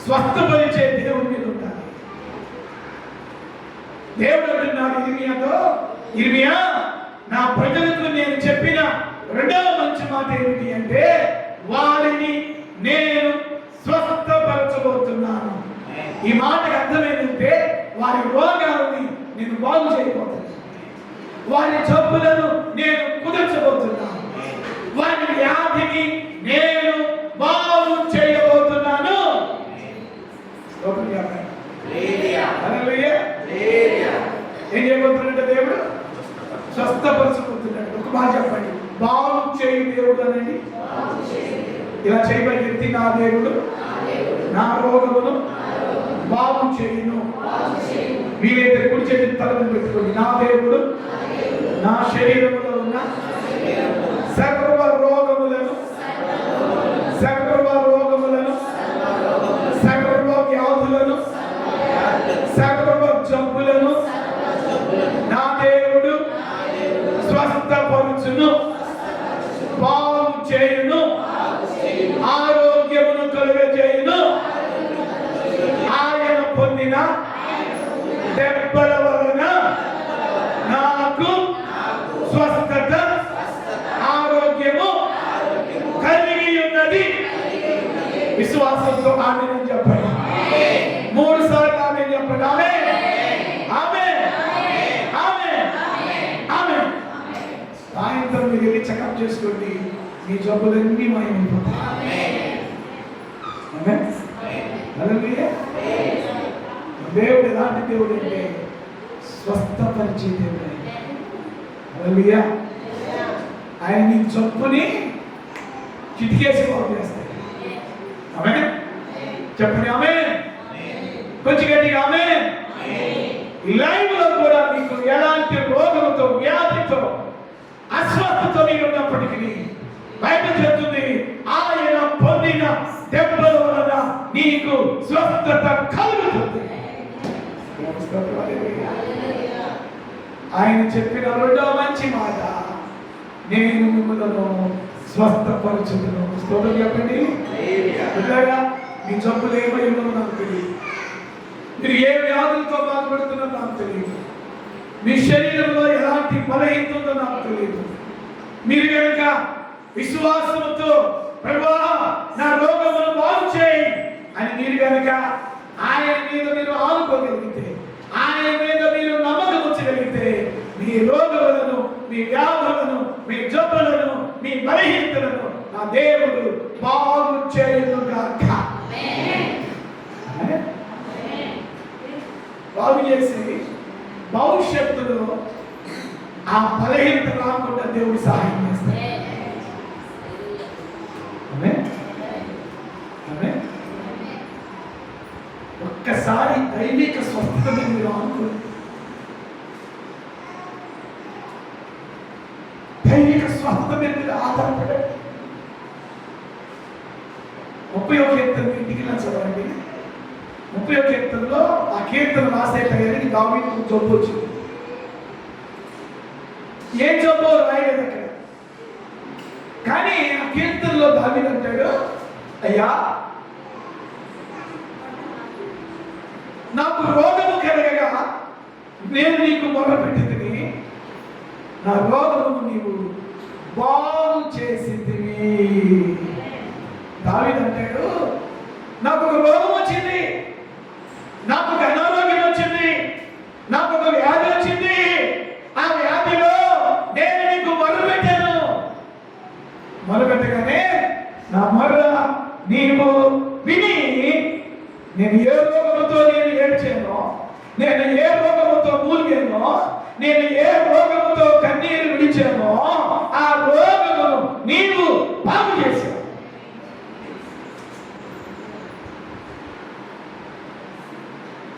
స్వస్థపరిచే దేవుడి మీద ఉండాలి. దేవుడు అంటున్నాడు ఇర్మియాతో, ఇర్మియా, నా ప్రజలకు నేను చెప్పిన రెండవ మంచి మాట ఏమిటి అంటే, వారిని నేను స్వస్థపరచబోతున్నాను. ఈ మాటకు అర్థం ఏంటంటే, వారి రోగాలని నేను బాగు చేయబోతున్నాను, వారి జబ్బులను నేను కుదర్చబోతున్నాను, వారి వ్యాధిని నేను బాగు చేయబోతున్నాను. ఏం చేయబోతున్నాడు దేవుడు? స్వస్థపరచబోతున్నాడు. ఒక మాట చెప్పండి, బాగు చేయు దేవుడు అనండి. ఇలా చేయబడి వ్యక్తి, నా దేవుడు నా రోగమును బాగు చేయును. వీలైతే కుడి చేతి తల మీద పెట్టుకోండి. నా దేవుడు నా శరీరములో ఉన్న సర్వ రోగములను సర్వ వ్యాధులను సర్వ జబ్బులను నా దేవుడు స్వస్థపరచును, బాగు చేయును, ఆరోగ్యమును కలుగజేయును. ఆయన పొందిన దెబ్బల వలన నాకు స్వస్థత, ఆరోగ్యము కలిగి ఉన్నది. విశ్వాసంతో ఆమేన్ అని చెప్పండి. 3 సార్లు ఆమేన్ చెప్పండి. ఆమేన్, ఆమేన్, ఆమేన్, ఆమేన్. సాయంత్రం మీరు వెళ్ళి చెకప్ చేసుకోండి, మీ జబ్బులన్నీ మాయమైపోతాయి. ఆమేన్. హల్లెలూయా. దేవుడు ఎలాంటి దేవుడు అంటే స్వస్థపరిచే దేవుడు. హల్లెలూయా. ఆయన నీ జబ్బుని చిటికేసి బాగు చేస్తాడు. ఆమేన్ చెప్పండి. ఆమేన్. కొంచెం గట్టిగా ఆమేన్. లైవ్ లో కూడా మీకు ఎలాంటి రోగంతో, వ్యాధితో, అస్వస్థతో మీరు ఉన్నప్పటికీ బైబిల్ చెప్తుంది, ఆయన పొందిన దెబ్బల వలన నీకు స్వస్థత కలుగుతుంది. ఆయన చెప్పిన రెండవ మంచి మాట, నేను మిమ్మల్ని స్వస్థపరచుదును. స్తోత్రం చెప్పండి. మీ జబ్బులు ఏమై ఉన్నదో నాకు తెలియదు, మీరు ఏ వ్యాధులతో బాధపడుతున్నారో నాకు తెలియదు, మీ శరీరంలో ఎలాంటి బలహీనత ఉందో నాకు తెలియదు. మీరు కనుక విశ్వాసంతో ప్రభువా నా రోగమును బాగు చేయి అని మీరు కనుక ఆయన మీద మీరు ఆనుకోగలిగితే, ఆయన మీద మీరు నమ్మకం ఉంచగలిగితే, మీ రోగములను, మీ వ్యాధులను, మీ జబ్బులను, మీ బలహీనతలను నా దేవుడు బాగు చేయునుగాక. బాగు చేసి భవిష్యత్తులో ఆ బలహీనత రాకుండా దేవుడు సహాయం చేస్తాడు. ఒక్కసారి దైవిక స్వస్థత మీరు అనుకోండి. దైవిక స్వస్థత మీద ఆధారపడండి. 31 కీర్తన ఇంటికి చదవండి. 31 కీర్తనలో ఆ కీర్తన రాసే టైంకి దావీదుకు జబ్బు వచ్చింది. ఏ జబ్బు రాయలేదు అక్కడ, కానీ ఆ కీర్తనలో దావీదు అంటాడు, అయ్యా నాకు రోగము కలగగా నేను నీకు మొరపెట్టితిని, నా రోగము నీవు బాగు చేసితివి. దావీదు అంటాడు, నాకు ఒక రోగం వచ్చింది, నాకు ఒక అనారోగ్యం వచ్చింది, నాకు ఒక వ్యాధి వచ్చింది, ఆ వ్యాధిలో నేను నీకు మొరపెట్టాను. మొరపెట్టగానే నా మొర్ర నీవు విని, నేను ఏ రోగముతో నేను ఏడ్చానో, నేను ఏ రోగముతో మూలిగానో, నేను ఏ రోగముతో కన్నీరు విడిచానో ఆ రోగము నీవు బాగు చేశావు.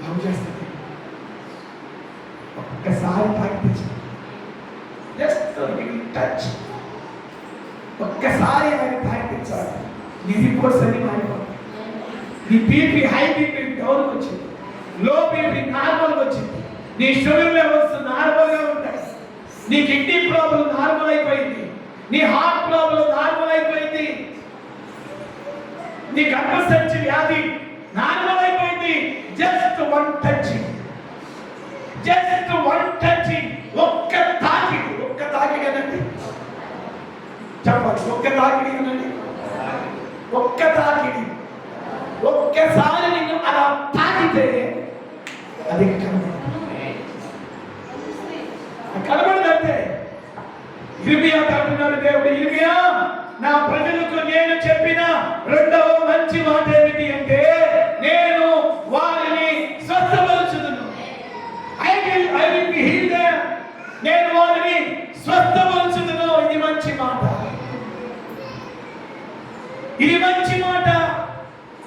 బాగు చేస్తుంది. ఒక్కసారి తాకి జస్ట్ టచ్, ఒక్కసారి ఆయన తాకించాలి, నీ రిపోర్ట్స్ అన్ని మారిపోతాయి. నీ బీపీ హై బీపీ డౌన్కి వచ్చింది, లో బీపీ నార్మల్గా వచ్చింది, నీ షుగర్ లెవెల్స్ నార్మల్గా ఉంటాయి, నీ కిడ్నీ ప్రాబ్లం నార్మల్ అయిపోయింది, నీ హార్ట్ ప్రాబ్లం నార్మల్ అయిపోయింది, నీ గర్భసంచి వ్యాధి normal one touching, just one touching, ఒక్క తాకిడి అనండి, చెప్పండి, ఒక్క తాకిడి అనండి, ఒక్క తాకిడి, ఒక్కసారి నిన్ను అలా తాకితే అది కనబడదంటే. ఇర్మియా అంటున్నాడు దేవుడు, ఇర్మియా నా ప్రజలకు నేను చెప్పిన రెండవ మంచి మాట ఏమిటి అంటే, నేను వారిని స్వస్థపరచుదును. నేను వారిని స్వస్థపరచుదును. ఇది మంచి మాట, ఇది మంచి మాట.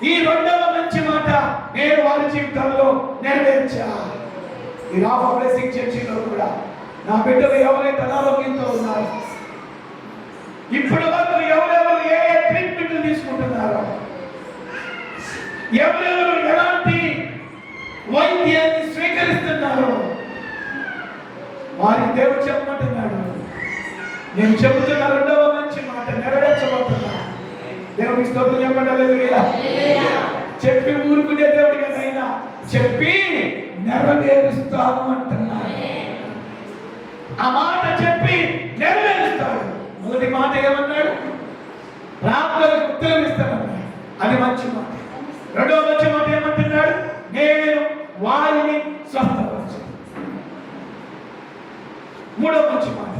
ఈ రెండవ మంచి మాట నేను వారి జీవితంలో నెరవేర్చా. ఈ రాఫ్ బ్లెస్సింగ్ చర్చిలో కూడా నా బిడ్డలు ఎవరైతే అనారోగ్యంతో ఉన్నారు, ఇప్పటి వరకు ఎవరెవరు ఏ ట్రీట్మెంట్లు తీసుకుంటున్నారో, ఎవరెవరు ఎలాంటి వైద్యాన్ని స్వీకరిస్తున్నారో, వారి దేవుడు చెప్పమంటున్నాడు, నేను చెబుతున్న రెండవ మంచి మాట నెరవేర్చబోతున్నా. దేవుడికి స్తోత్రం చెప్పండి. చెప్పి ఊరుకునే దేవుడి కదైనా చెప్పి నెరవేరుస్తాను అంటున్నాడు. ఆ మాట చెప్పి నెరవేరుస్తాడు. మొదటి మాట ఏమన్నాడు? ప్రార్థనకు ఉత్తరం ఇస్తానన్నాడు. అది మంచి మాట. రెండవ మంచి మాట ఏమంటున్నాడు? నేను వారిని స్వస్థపరచు. మూడవ మంచి మాట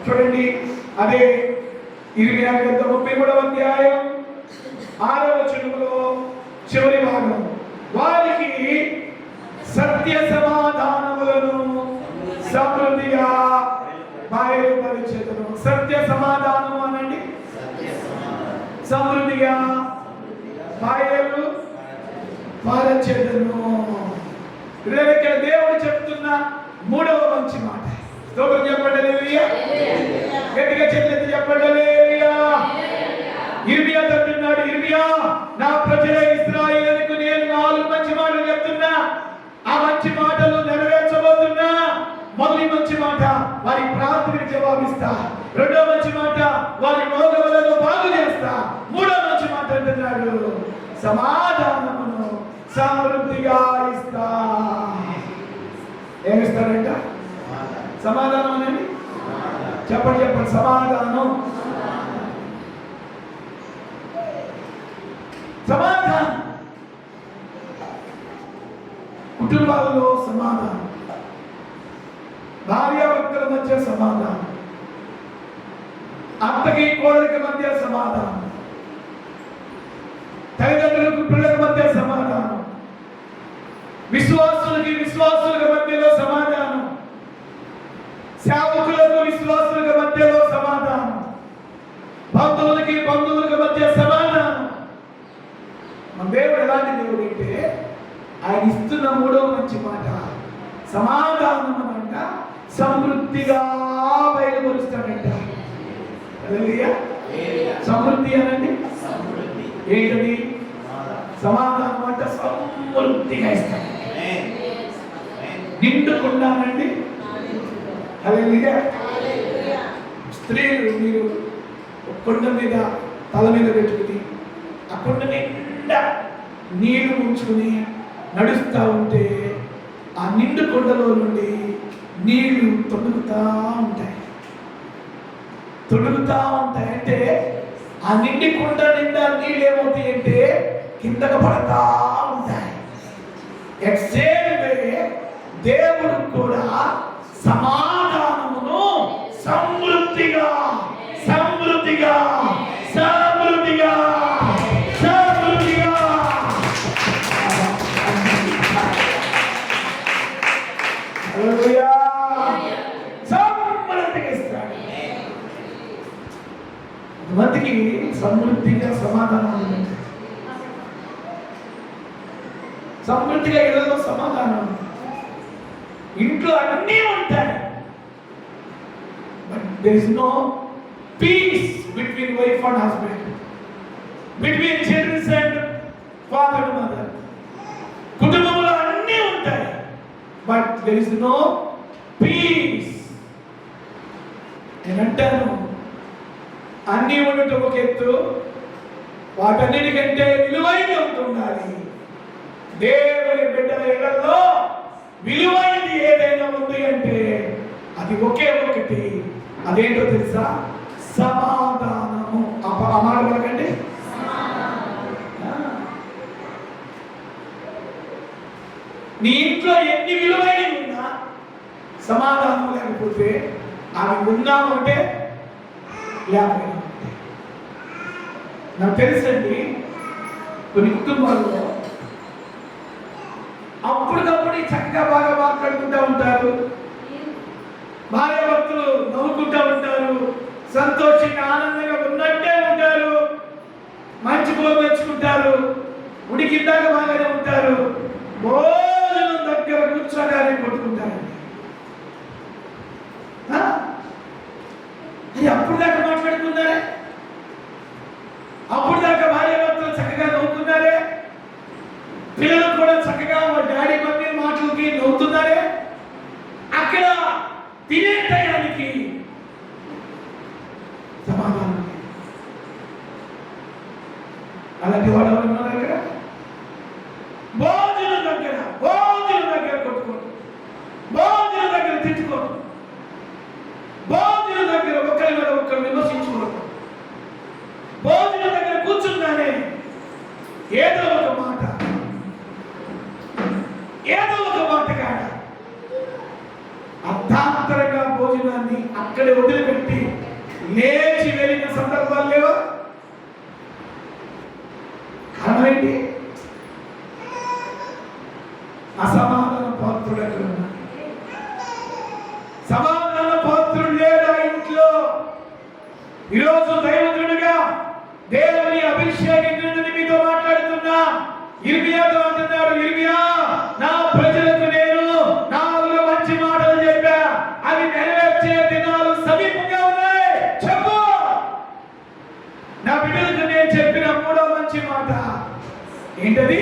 చూడండి, అదే ఇర్మియా గ్రంథం 33వ అధ్యాయం 6వ వచనంలో చివరి భాగం, వారికి సత్య సమాధానములను సమృద్ధిగా బయలుపరిచెదను. సత్య సమాధానము అనండి, సమృద్ధిగా బయలుపరచెదను. ఇక్కడ దేవుడు చెప్తున్న మూడవ మంచి మాట. స్తోత్రం చెప్పండి హల్లెలూయా. గట్టిగా చేతులెత్తి చెప్పండి హల్లెలూయా. ఇర్మియా అంటున్నాడు, ఇర్మియా నా ప్రజల ఇశ్రాయేలుకు నేను 4 మంచి మాటలు చెప్తున్నా, ఆ మంచి మాటలు నెరవేర్చబోతున్నా. మొదటి మంచి మాట, వారి ప్రార్థనకు జవాబిస్తా. రెండో మంచి మాట, వారి మోగవలను బాగు చేస్తా. మూడో మంచి మాట అంటున్నాడు, సమాధానమును సమృద్ధిగా ఇస్తా. ఏమిస్తాడంట? సమాధానం అనేది చెప్పండి, చెప్పండి. సమాధానం, సమాధానం. కుటుంబాలలో సమాధానం, భార్యాభర్తల మధ్య సమాధానం, అత్తకి కోడలికి మధ్య సమాధానం, తల్లిదండ్రులకు పిల్లల మధ్య సమాధానం, విశ్వాసులకి విశ్వాసుల మధ్యలో సమాధానం, సేవకులకు విశ్వాసుల మధ్యలో సమాధానం, బంధువులకి బంధువుల మధ్య సమాధానం. మన దేవుడు ఎలాంటి దేవుడు అంటే, ఆయన ఇస్తున్న మూడో మంచి మాట సమాధానం అనంట, సమృద్ధిగా బయలుపరుస్తాడంట. సమృద్ధి అనండి, ఏంటది? సమాధానం అంటే సమృద్ధిగా ఇస్తాడు, నిండుకుండానండి. హల్లెలూయా. స్త్రీలు మీరు కొండ మీద తల మీద పెట్టుకుని ఆ కొండ నిండా నీళ్లు ఉంచుకుని నడుస్తూ ఉంటే ఆ నిండు కొండలో నుండి నీళ్లు తొడుగుతా ఉంటాయి. అంటే ఆ నిండి కొండ నిండా నీళ్ళు ఏమవుతాయి అంటే కిందకు పడతా ఉంటాయి. దేవుడు కూడా సమాధానమును సమృద్ధిగా సమృద్ధిగా సమృద్ధిగా సమృద్ధిగా సమృద్ధిగా ఇస్తాడు. మందికి సమృద్ధిగా సమాధానం ఉంది. సమృద్ధిగా ఇళ్లలో సమాధానం, ఇంట్లో అన్నీ ఉంటాయి. But there is no peace between wife and husband, between childrens and father and mother. కుటుంబంలో అన్నీ ఉంటాయి, but there is no peace. నేనంటాను, అన్నీ ఉండటం ఒక ఎత్తు, వాటన్నిటికంటే విలువైన ఉండాలి. దేవుని బిడ్డల ఇళ్లలో విలువైనది ఏదైనా ఉంది అంటే అది ఒకే ఒకటి. అదేంటో తెలుసా? సమాధానము. ఆ మాట పలకండి. నీ ఇంట్లో ఎన్ని విలువైనవి ఉన్నా సమాధానం లేకపోతే అవి ఉన్నామంటే లేకపోయినా. నాకు తెలుసండి, కొన్ని కుటుంబాల్లో అప్పటికప్పుడు చక్కగా బాగా మాట్లాడుకుంటూ ఉంటారు, భార్య భర్తలు నవ్వుకుంటూ ఉంటారు, సంతోషంగా ఆనందంగా ఉన్నట్టే ఉంటారు, మంచి భోజనం తెచ్చుకుంటారు, ఉడికిందాక బాగానే ఉంటారు. భోజనం దగ్గర కూర్చోగానే కొట్టుకుంటారండి. అది అప్పుడు దాకా మాట్లాడుకున్నారే, అప్పుడు దాకా భార్య భర్తలు చక్కగా నవ్వుకున్నారే, పిల్లలు కూడా చక్కగా వాళ్ళ డాడీ మమ్మీ మాటలకి నవ్వుతున్నారే. అక్కడ తినే టయానికి సమాధానం. అలాంటి వాడు ఎవరు ఉన్నారు అక్కడ? భోజనం దగ్గర కొట్టుకోండి, భోజనం దగ్గర తిట్టుకోండి, భోజనం దగ్గర ఒకరి మీద ఒకరు విమర్శించుకోవడం, భోజనం దగ్గర కూర్చున్నానే ఏదో ఒక మాట కాడ అర్థాంతరంగా భోజనాన్ని అక్కడే వదిలిపెట్టి లేచి వెళ్ళిన సందర్భాలు లేవా? కారణం ఏంటి? అసమాధాన పాత్రుడు ఎక్కడ ఉన్నాడు? సమాధాన పాత్రుడు లేడా ఇంట్లో? ఈరోజు దైవజనుడిగా దేవుని అభిషేకించుడిని మీతో మాట్లాడుతున్నా. ఇర్మియాతో అంటున్నాడు, ఇర్మియా, నా ప్రజలకు నేను 4 మంచి మాటలు చెప్పా, అవి నెరవేర్చే దినాలు సమీపంగా ఉన్నాయి. చెప్పు. నా బిడ్డలకు నేను చెప్పిన 3వ మంచి మాట ఏంటది?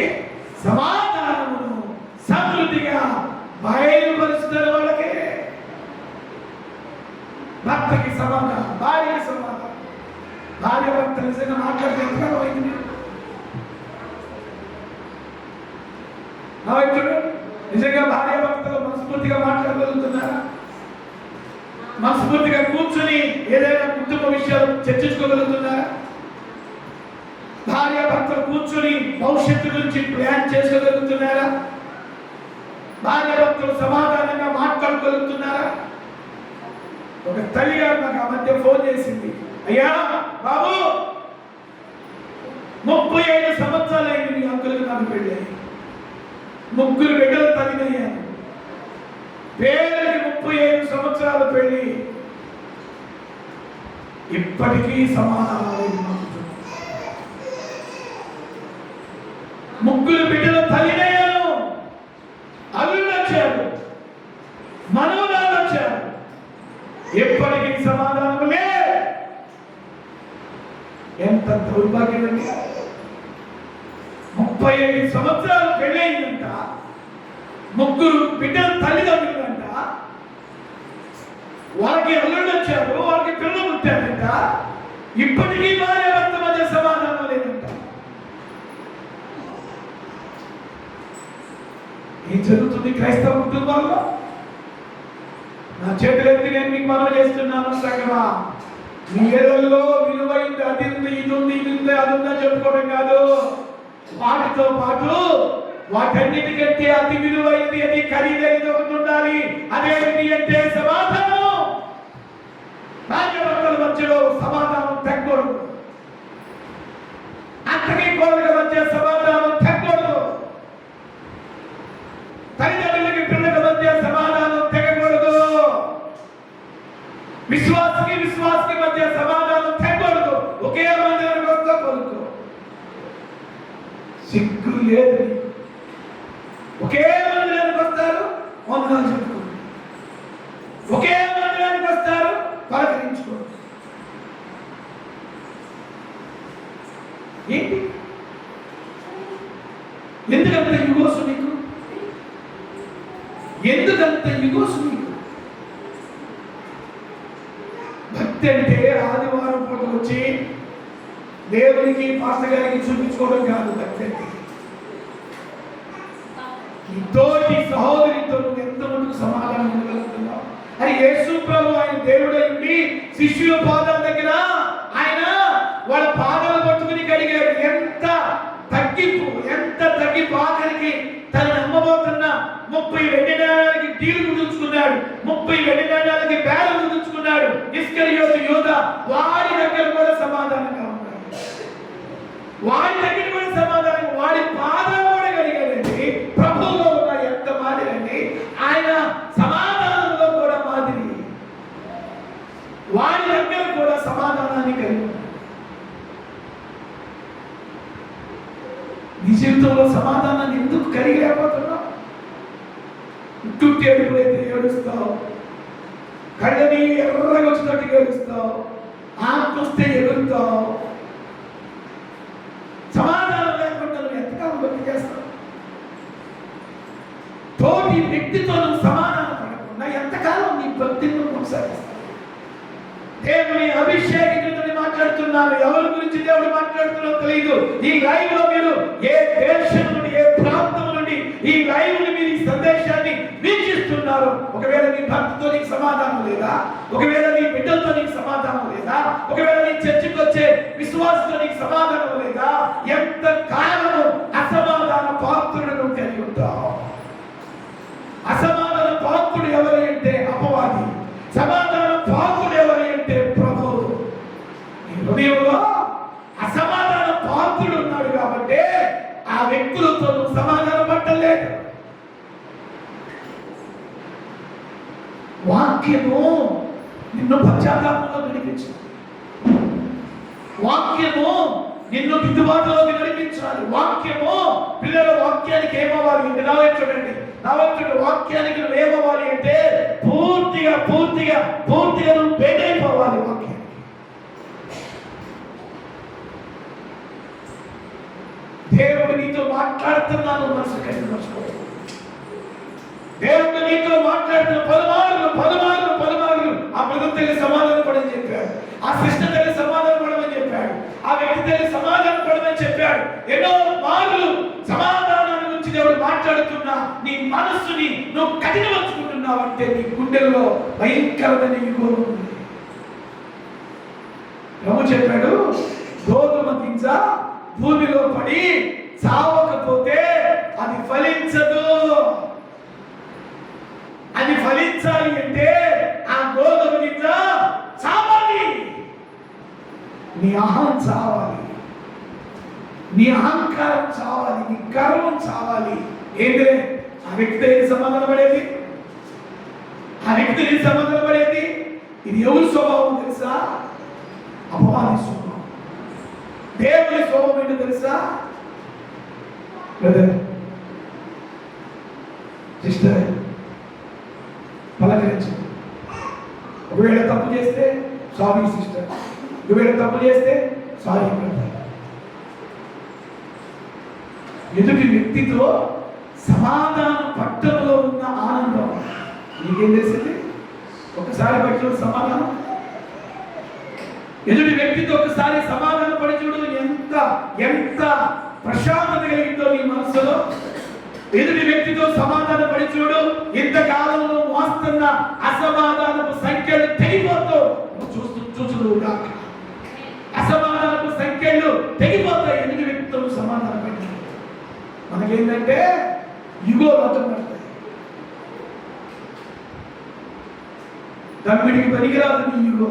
సమాధానమును సమృద్ధిగా బయలుపరుస్తున్న వాళ్ళకి. భర్తకి సమాధానం, భార్యకి సమాధానం. భార్య భర్త నిజంగా మాట్లాడితే ఎంతగా అయింది? నిజంగా భార్య భర్తలు మనస్ఫూర్తిగా మాట్లాడగలుగుతున్నారా? మనస్ఫూర్తిగా కూర్చుని ఏదైనా కుటుంబ విషయాలు చర్చించుకోగలుగుతున్నారా? భార్య భర్తలు కూర్చుని భవిష్యత్తు గురించి ప్లాన్ చేసుకోగలుగుతున్నారా? భార్య భర్తలు సమాధానంగా మాట్లాడగలుగుతున్నారా? ఒక తల్లి గారు నాకు ఆ మధ్య ఫోన్ చేసింది, అయ్యా బాబు 35 సంవత్సరాలు అయింది మీ అంకులకు నాకు పెళ్ళి, 3 బిడ్డలు తల్లినయ్యాను, పేరుకి 35 సంవత్సరాలు పెళ్ళి, ఇప్పటికీ సమాధానం లేదు. 3 బిడ్డలు తల్లినయ్యాను, అల్లుళ్ళు వచ్చారు, మనవరాలు వచ్చారు, ఎప్పటికీ సమాధానం లేదు. ఎంత దౌర్భాగ్యం అండి! 35 సంవత్సరాలు పెళ్ళయిందంట, 3 బిడ్డల తల్లిదండ్రులంట, వాళ్ళకి అల్లుళ్ళు వచ్చారు, వాళ్ళకి పిల్లలు పుట్టారంట, ఇప్పటికీ భార్య భర్త మధ్య సమాధానం లేదంట. ఏం జరుగుతుంది క్రైస్తవ కుటుంబాల్లో? నా చేతులెత్తి నేను మీకు మనవి చేస్తున్నాను, సంగమా, మీ ఏళ్ళల్లో విలువైంది అది ఉంది, ఇది ఉంది, ఇది ఉంది, అది ఉందని చెప్పుకోవడం కాదు. వాటితో పాటు వాటన్నిటికంటే అతి విలువైనది, అది ఖరీదైనది ఒకటి ఉండాలి. అదేంటి అంటే సమాధానం. భార్య భర్తల మధ్యలో సమాధానం తగ్గకూడదు, అత్తకి కోడల మధ్య సమాధానం తగ్గకూడదు, తల్లిదండ్రులకి పిల్లల మధ్య సమాధానం తెగకూడదు, విశ్వాసకి మధ్య సమాధానం తెగకూడదు. ఒకే మందిరానికి వస్తా పలుకో, సిగ్గు లేదు. ఒకే మందిరానికి వస్తారు, వందనాలు చెప్పుకోండి, ఒకే మందిరానికి వస్తారు, పలకరించుకోండి. ఏంటి? ఎందుకంత యుగోసు నీకు? ఎందుకంత యుగోసు నీకు? భక్తి అంటే ఆదివారం పూట వచ్చి దేవునికి పాస్టర్ గారికి చూపించుకోవడం కాదు. భక్తి అంటే ఈ తోటి సహోదరితో నువ్వు ఎంత మటుకు సమాధానం ఇవ్వగలుగుతున్నావు? అని యేసు ప్రభు ఆయన దేవుడై ఉండి శిష్యుల పాదాల దగ్గర ఆయన వాళ్ళ పాదాలు పట్టుకుని కడిగాడు. ఎంత తగ్గింపు ఆఖరికి తను నమ్మబోతున్న 30 వెండి నాణాలకి డీలు కుదుర్చుకున్నాడు. 30 వెండి నాణాలకి బేరం కుదుర్చుకున్నాడు. ఇస్కరియోతు యూదా వాడి దగ్గర కూడా సమాధానంగా ఉన్నాడు. వాడి దగ్గర కూడా సమాధానం, వాడి పాదాలు కూడా కడిగాడండి. ప్రభువులో ఉన్న ఎంత మాదిరి అండి, ఆయన సమాధానంలో కూడా మాదిరి. వాడి దగ్గర కూడా సమాధానాన్ని కలిగి నీ జీవితంలో సమాధానాన్ని ఎందుకు కలిగి లేకపోతున్నావు? చుట్టూ ఎప్పుడైతే ఏడుస్తావు, కళ్ళని ఎర్రగా వచ్చినట్టు ఏడుస్తావు, ఆత్మస్తే ఎగురుతావు, సమాధానం లేకుండా నువ్వు ఎంతకాలం బట్టి చేస్తావు? తోటి వ్యక్తితో నువ్వు సమాధానం పడకుండా ఎంతకాలం నీ భక్తిని కొనసాగిస్తావు? దేవుని అభిషేకితుడిని మాట్లాడుతున్నాను. ఎవరి గురించి దేవుడు మాట్లాడుతున్నారో తెలియదు. ఈ లైవ్ లో మీరు ఏ దేశం నుండి, ఏ ప్రాంతం నుండి ఈ లైవ్ ని మీరు ఈ సందేశాన్ని వీక్షిస్తున్నారు, ఒకవేళ నీ భక్తితో నీకు సమాధానం లేదా, ఒకవేళ నీ బిడ్డలతో నీకు సమాధానం లేదా, ఒకవేళ నీ చర్చికి వచ్చే విశ్వాసంతో నీకు సమాధానం లేదా, ఎంత కాలము అసమాధాన పాత్రులను కలిగి ఉంటావు? అసమాధాన పాత్రుడు ఎవరు అంటే అపవాది, సమాధాన పాత్రుడు ఎవరు అంటే ప్రభు. నీ హృదయంలో అసమాధాన పాత్రుడు ఉన్నాడు కాబట్టి ఆ వ్యక్తులతో నువ్వు సమాధానం పట్టలేదు. వాక్యము నిన్ను పశ్చాత్తాపంలో నడిపించాలి. వాక్యము నిన్ను దిద్దుబాటులోకి నడిపించాలి. వాక్యము పిల్లల వాక్యానికి ఏమవ్వాలి అంటే చూడండి, వాక్యానికి నువ్వు ఏమవ్వాలి అంటే పూర్తిగా నువ్వు బెడైపోవాలి. వాక్యానికి దేవుడు నీతో మాట్లాడుతున్నాను, మనసు కలిసి మర్చిపో. దేవుడు నీతో మాట్లాడుతున్న పలుమార్లు ఆ బ్రదర్ తెలియ సమాధానం పడని చెప్పాడు, ఆ సిస్టర్ తెలియ సమాధానం పడమని చెప్పాడు, ఆ వ్యక్తి తెలియ సమాధానం పడమని చెప్పాడు. ఎన్నో మార్లు సమాధానాన్ని గురించి దేవుడు మాట్లాడుతున్నా నీ మనస్సుని నువ్వు కఠినపరుచుకుంటున్నావు అంటే నీ గుండెల్లో భయంకరమైన ఇగో ఉంది. ప్రభు చెప్పాడు, గోధుమ గింజ భూమిలో పడి చావకపోతే అది ఫలించదు. అది ఫలించాలి అంటే ఆ గోధుమ గింజ చావాలి. నీ అహం చావాలి, నీ అహంకారం చావాలి, నీ గర్వం చావాలి. ఏంటంటే ఆ వ్యక్తి సమాధాన పడేది, ఇది ఎవరి స్వభావం తెలుసా? అపవాది స్వభావం. దేవుని స్వభావం ఏంటో తెలుసా? బ్రదర్ సిస్టర్ పలకరించు. ఒకవేళ తప్పు చేస్తే సారీ సిస్టర్, ఒకవేళ తప్పు చేస్తే సారీ బ్రదర్. ఎదుటి వ్యక్తితో సమాధానం పట్టణంలో ఉన్న ఆనందం నీకేం తెలిసింది? ఒకసారి పట్టి చూడు సమాధానం. ఎదుటి వ్యక్తితో ఒకసారి సమాధానం పడి చూడు, ఎంత ప్రశాంతత కలిగిందో నీ మనసులో. ఎదుటి వ్యక్తితో సమాధాన పడి చూడు, ఇంతకాలంలో మోస్తున్న అసమాధానపు సంఖ్యలు తెగిపోతూ చూచుదువుగా. అసమాధానపు సంఖ్యలు తెగిపోతాయి ఎదుటి వ్యక్తితో సమాధానం పడి. మనకేంటంటే ఇగో అర్థం పడతాయి. దమ్మిడికి పనికిరాదు నీ ఇగో.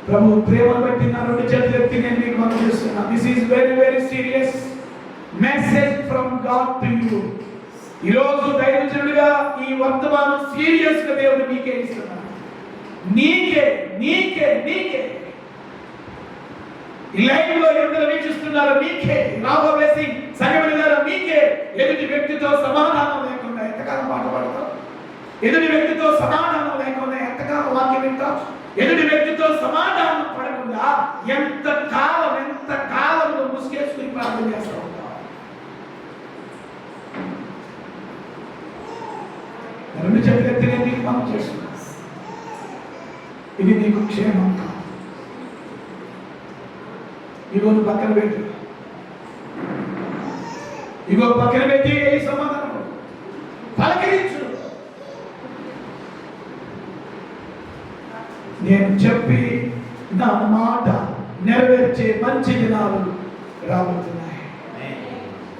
ప్రభు ప్రేమ బట్టి నా రెండు చేతులు ఎత్తి నేను మీకు మనం చేస్తున్నాను. This is very serious message from God to you. ఈరోజు దైవజనుడిగా ఈ వర్తమానం సీరియస్ గా దేవుడు నీకే ఇస్తున్నాడు. నీకే ఈ లైవ్ లో ఎవరు వీక్షిస్తున్నారో నీకే, రాబో బ్లెస్సింగ్ సంఘమిలారా నీకే. ఎదుటి వ్యక్తితో సమాధానం లేకుండా ఎంతకాలం పాట పాడతావు? ఎదుటి వ్యక్తితో సమాధానం లేకుండా ఎంతకాలం వాక్యం వింటావు? ఎదుటి వ్యక్తితో సమాధానం పడకుండా ఎంత కాలం ముసుగేసుకుని ప్రార్థన చేస్తూ ఉంటావు? రెండు చేతులెత్తి నేను నీకు మనం చేస్తున్నా. ఇది నీకు క్షేమం. ఈరోజు పక్కన పెట్టు. ఇగో పక్కన పెట్టి సమాధానం పలకరించు. నేను చెప్పి నా మాట నెరవేర్చే మంచి దినాలు రాబోతున్నాయి.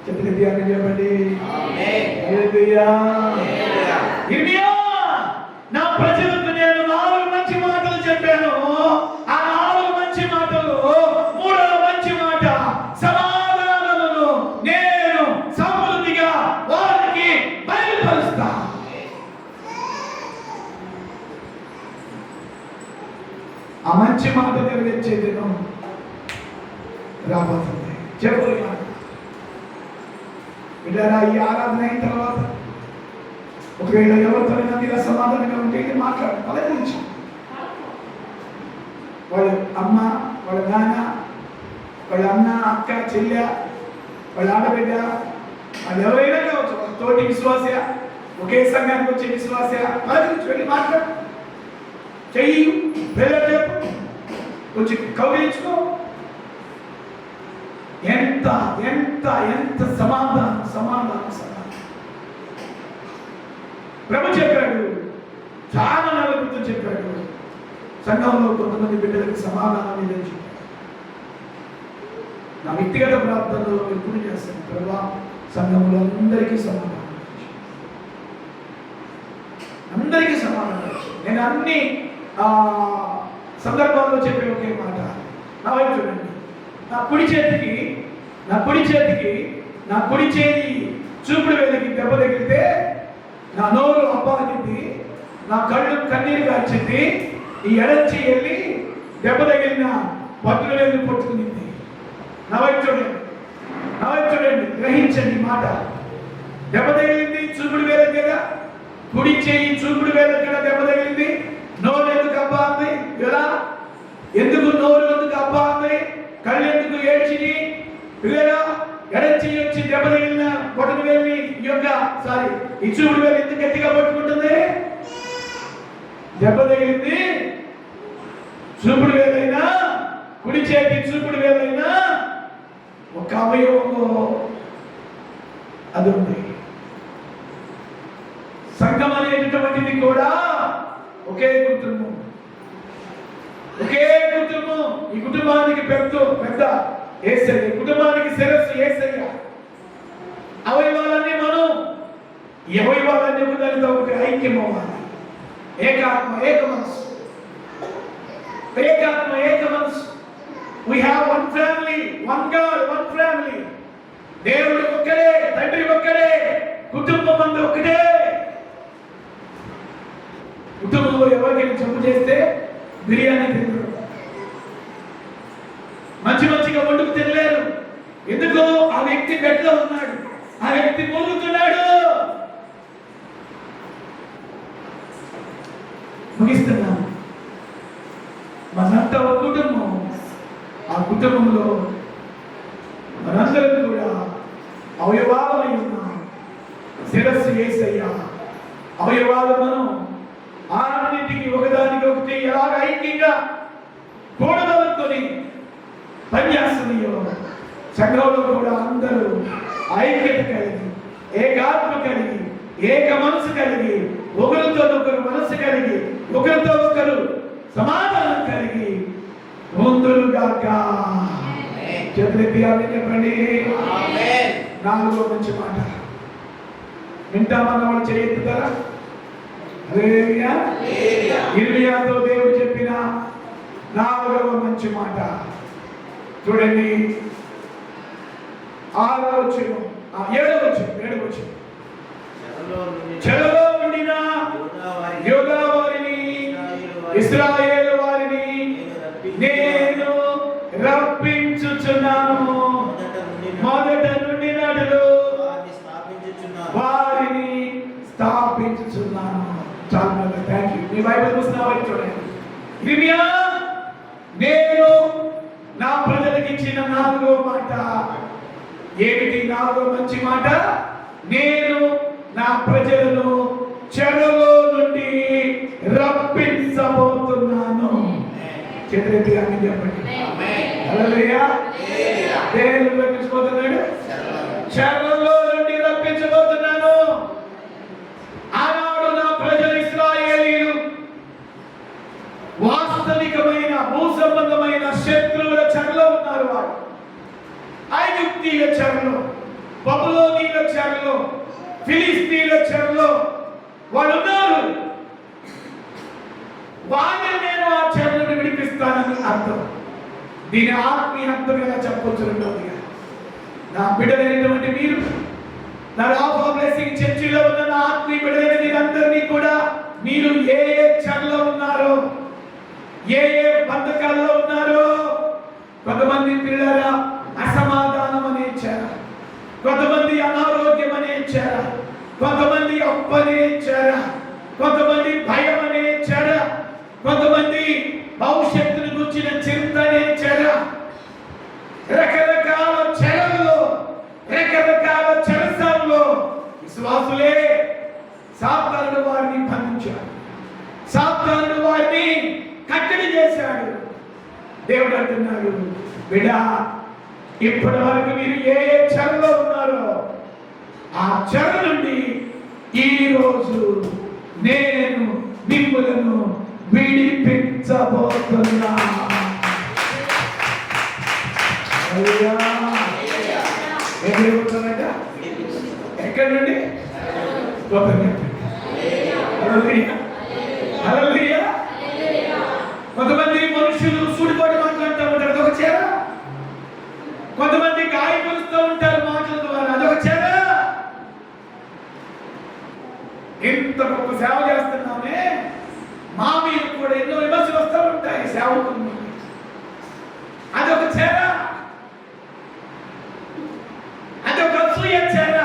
చెప్పండి చెప్పండి. ఇర్మియా, నా ప్రజలకు నేను 4 మంచి మాటలు చెప్పాను. ఆ 4 మంచి మాటలు 3వ మంచి మాట, సమాధానమును నేను సమృద్ధిగా వారికి బయలుపరుస్తా. ఆ మంచి మాట నెరవేర్చే దినం రాబోతుంది. చెప్పండి మాట ఇలా ఈ ఆరాధన అయిన తర్వాత ఒకవేళ ఎవరితో ఇలా సమాధానంగా ఉంటే మాట్లాడు, పలకరించి. వాళ్ళ అమ్మ, వాళ్ళ నాన్న, వాళ్ళ అన్న, అక్క, చెల్లె, వాళ్ళ ఆడబిడ్డ, వాళ్ళు ఎవరైనా కావచ్చు, వాళ్ళ తోటి విశ్వాస, ఒకే సంఘానికి వచ్చే విశ్వాస, పలకరించి వెళ్ళి మాట్లాడు. చెయ్యి వెళ్ళి కొంచెం కౌగిలించుకో. ఎంత ఎంత ఎంత సమాధానం సమాధానం సమాధానం. ప్రభు చెప్పాడు, చాలా నెలల క్రితం చెప్పాడు, సంఘంలో కొంతమంది బిడ్డలకు సమాధానం లేదని చెప్పాడు. నా వ్యక్తిగత ప్రార్థనలో ఎప్పుడు చేస్తాను, ప్రభా సంఘంలో అందరికీ సమాధానం, అందరికీ సమాధానం. నేను అన్ని సందర్భాల్లో చెప్పే ఒకే మాట, నా వైపు చూడండి. నా కుడి చేయి చూపుడు వేలికి దెబ్బ తగిలితే నా నోరు అబ్బాకింది, నా కళ్ళు కన్నీరు కాచింది, ఈ ఎడచి వెళ్ళి దెబ్బ తగిలిన పట్టుల వేలు పట్టుకునింది. నా వైపు చూడండి, గ్రహించండి మాట. దెబ్బ తగిలింది చూపుడు వేల కదా, కుడి చేయి చూపుడు వేల కదా దెబ్బ తగిలింది. నోరు ఎందుకు అబ్బా అంది? ఎలా ఎందుకు నోరు ఎందుకు అబ్బా అంది? కళ్ళు ఎందుకు ఏడ్చింది? లేదా ఎడచి వచ్చి దెబ్బ తగిలిన పొట్టను వేలి ఈ చూపుడు వేలు ఎందుకు గట్టిగా పట్టుకుంటుంది? దెబ్బ తగిలింది చూపుడు వేలైనా, కుడి చేతి చూపుడు వేలైనా ఒక అవయవంలో అది ఉంది. సంఘం అనేటటువంటిది కూడా ఒకే కుటుంబం. ఈ కుటుంబానికి పెద్ద యేసయ్య, కుటుంబానికి శిరస్సు యేసయ్య. అవయవాలన్నీ మనం ఈ అవయవాలన్నీ ఒకదానితో ఒకటి ఐక్యం అవ్వాలి. ఏకాత్మ ఏక మనసు. We have one family, one God, one family. దేవుడు ఒక్కడే, తండ్రి ఒక్కడే, కుటుంబం అంతా ఒకటే. కుటుంబంలో ఎవరికైనా జబ్బు చేస్తే బిర్యానీ తినరు, మంచిగా వండుకు తినలేరు. ఎందుకో ఆ వ్యక్తి బెడ్లో ఉన్నాడు, ఆ వ్యక్తి మూలుగుతున్నాడు. ముగిస్తున్నాం. మనంతా ఒక కుటుంబం. ఆ కుటుంబంలో మనందరం కూడా అవయవాలమై ఉన్నాం. శిరస్సు యేసయ్య, అవయవాలు మనం ఆరింటికి ఒకదానికి ఒకటి ఎలాగ ఐక్యంగా కూడదలుకొని పనిచేస్తున్నాయో, సంఘంలో కూడా అందరూ ఐక్యత కలిగి, ఏకాత్మ కలిగి, ఏక మనసు కలిగి, ఒకరితో ఒకరు మనసు కలిగి, ఒకరితో ఒకరు సమాధానం కలిగి ముందుగాక. చేతులెత్తి ఆమె చెప్పండి. 4వ మంచి మాట వింటామన్న వాళ్ళు చేయెత్తుతారా? ఇర్మియాతో దేవుడు చెప్పిన 4వ మంచి మాట చూడండి. 6వ వచనం, 7వ వచనం. చెరలో ఉండిన యూదా వారిని, ఇశ్రాయేలు వారిని నేను రప్పించుచున్నాను. మొదట నుండి నడులు వారిని స్థాపించుచున్నాను. చాలా థ్యాంక్ యూ. మీ బైబిల్ పుస్తకాలు చూడండి. ఇర్మియా, నేను నా ప్రజలకు ఇచ్చిన 4వ మాట ఏమిటి? 4వ మంచి మాట, నేను నా ప్రజలను చెరలో నుండి రప్పించబోతున్నాను. చేతులెత్తి ఆమె చెప్పండి. హల్లెలూయా. దేవుడు రప్పించబోతున్నాడు చెరలో చెరలో, బబులోనీల చెరలో, ఫిలిస్తీన్ల చెరలో వాళ్ళు ఉన్నారు. వాళ్ళని నేను ఆ చెర నుండి విడిపిస్తానని అర్థం. దీని ఆత్మీయ అర్థం ఎలా చెప్పొచ్చు? రెండవదిగా, నా బిడ్డలైనటువంటి మీరు, నా రాఫ్ ఆఫ్ బ్లెస్సింగ్ చర్చిలో ఉన్న నా ఆత్మీయ బిడ్డలైన మీరందరినీ కూడా మీరు ఏ ఏ చెరలో ఉన్నారో, ఏ ఏ బంధకాల్లో ఉన్నారో, కొంతమంది పిల్లల అసమాధానం అనే చెర, కొంతమంది అనారోగ్యం అనే చెర, కొంతమంది అప్పు అనే చెర, కొంతమంది భయం అనే చెర, కొంతమంది భవిష్యత్తును గురించిన చింత అనే చెర, రకరకాల చెరల్లో, రకరకాల చెరసాల్లో విశ్వాసులే సాతానుడు వారిని బంధించాడు, సాతానుడు వారిని కట్టడి చేశాడు. దేవుడు అంటున్నాడు, బిడ్డా, ఇప్పటి వరకు మీరు ఏ ఏ చెరలో ఉన్నారో ఆ చెర నుండి ఈ రోజు నేను మిమ్ములను విడిపించబోతున్నా. ఎక్కడి నుండి? కొంతమంది మనుషులు సూడిపోటు మాట్లాడుతూ ఉంటారు, అదొక చెర. కొంతమంది గాయపరుస్తూ ఉంటారు మాటల ద్వారా, అదొక చెర. ఎంత గొప్ప సేవ చేస్తున్నామే, మా మీద కూడా ఎన్నో విమర్శలు వస్తూ ఉంటాయి సేవకులు, అదొక చెర. అదొక అసూయ చెర,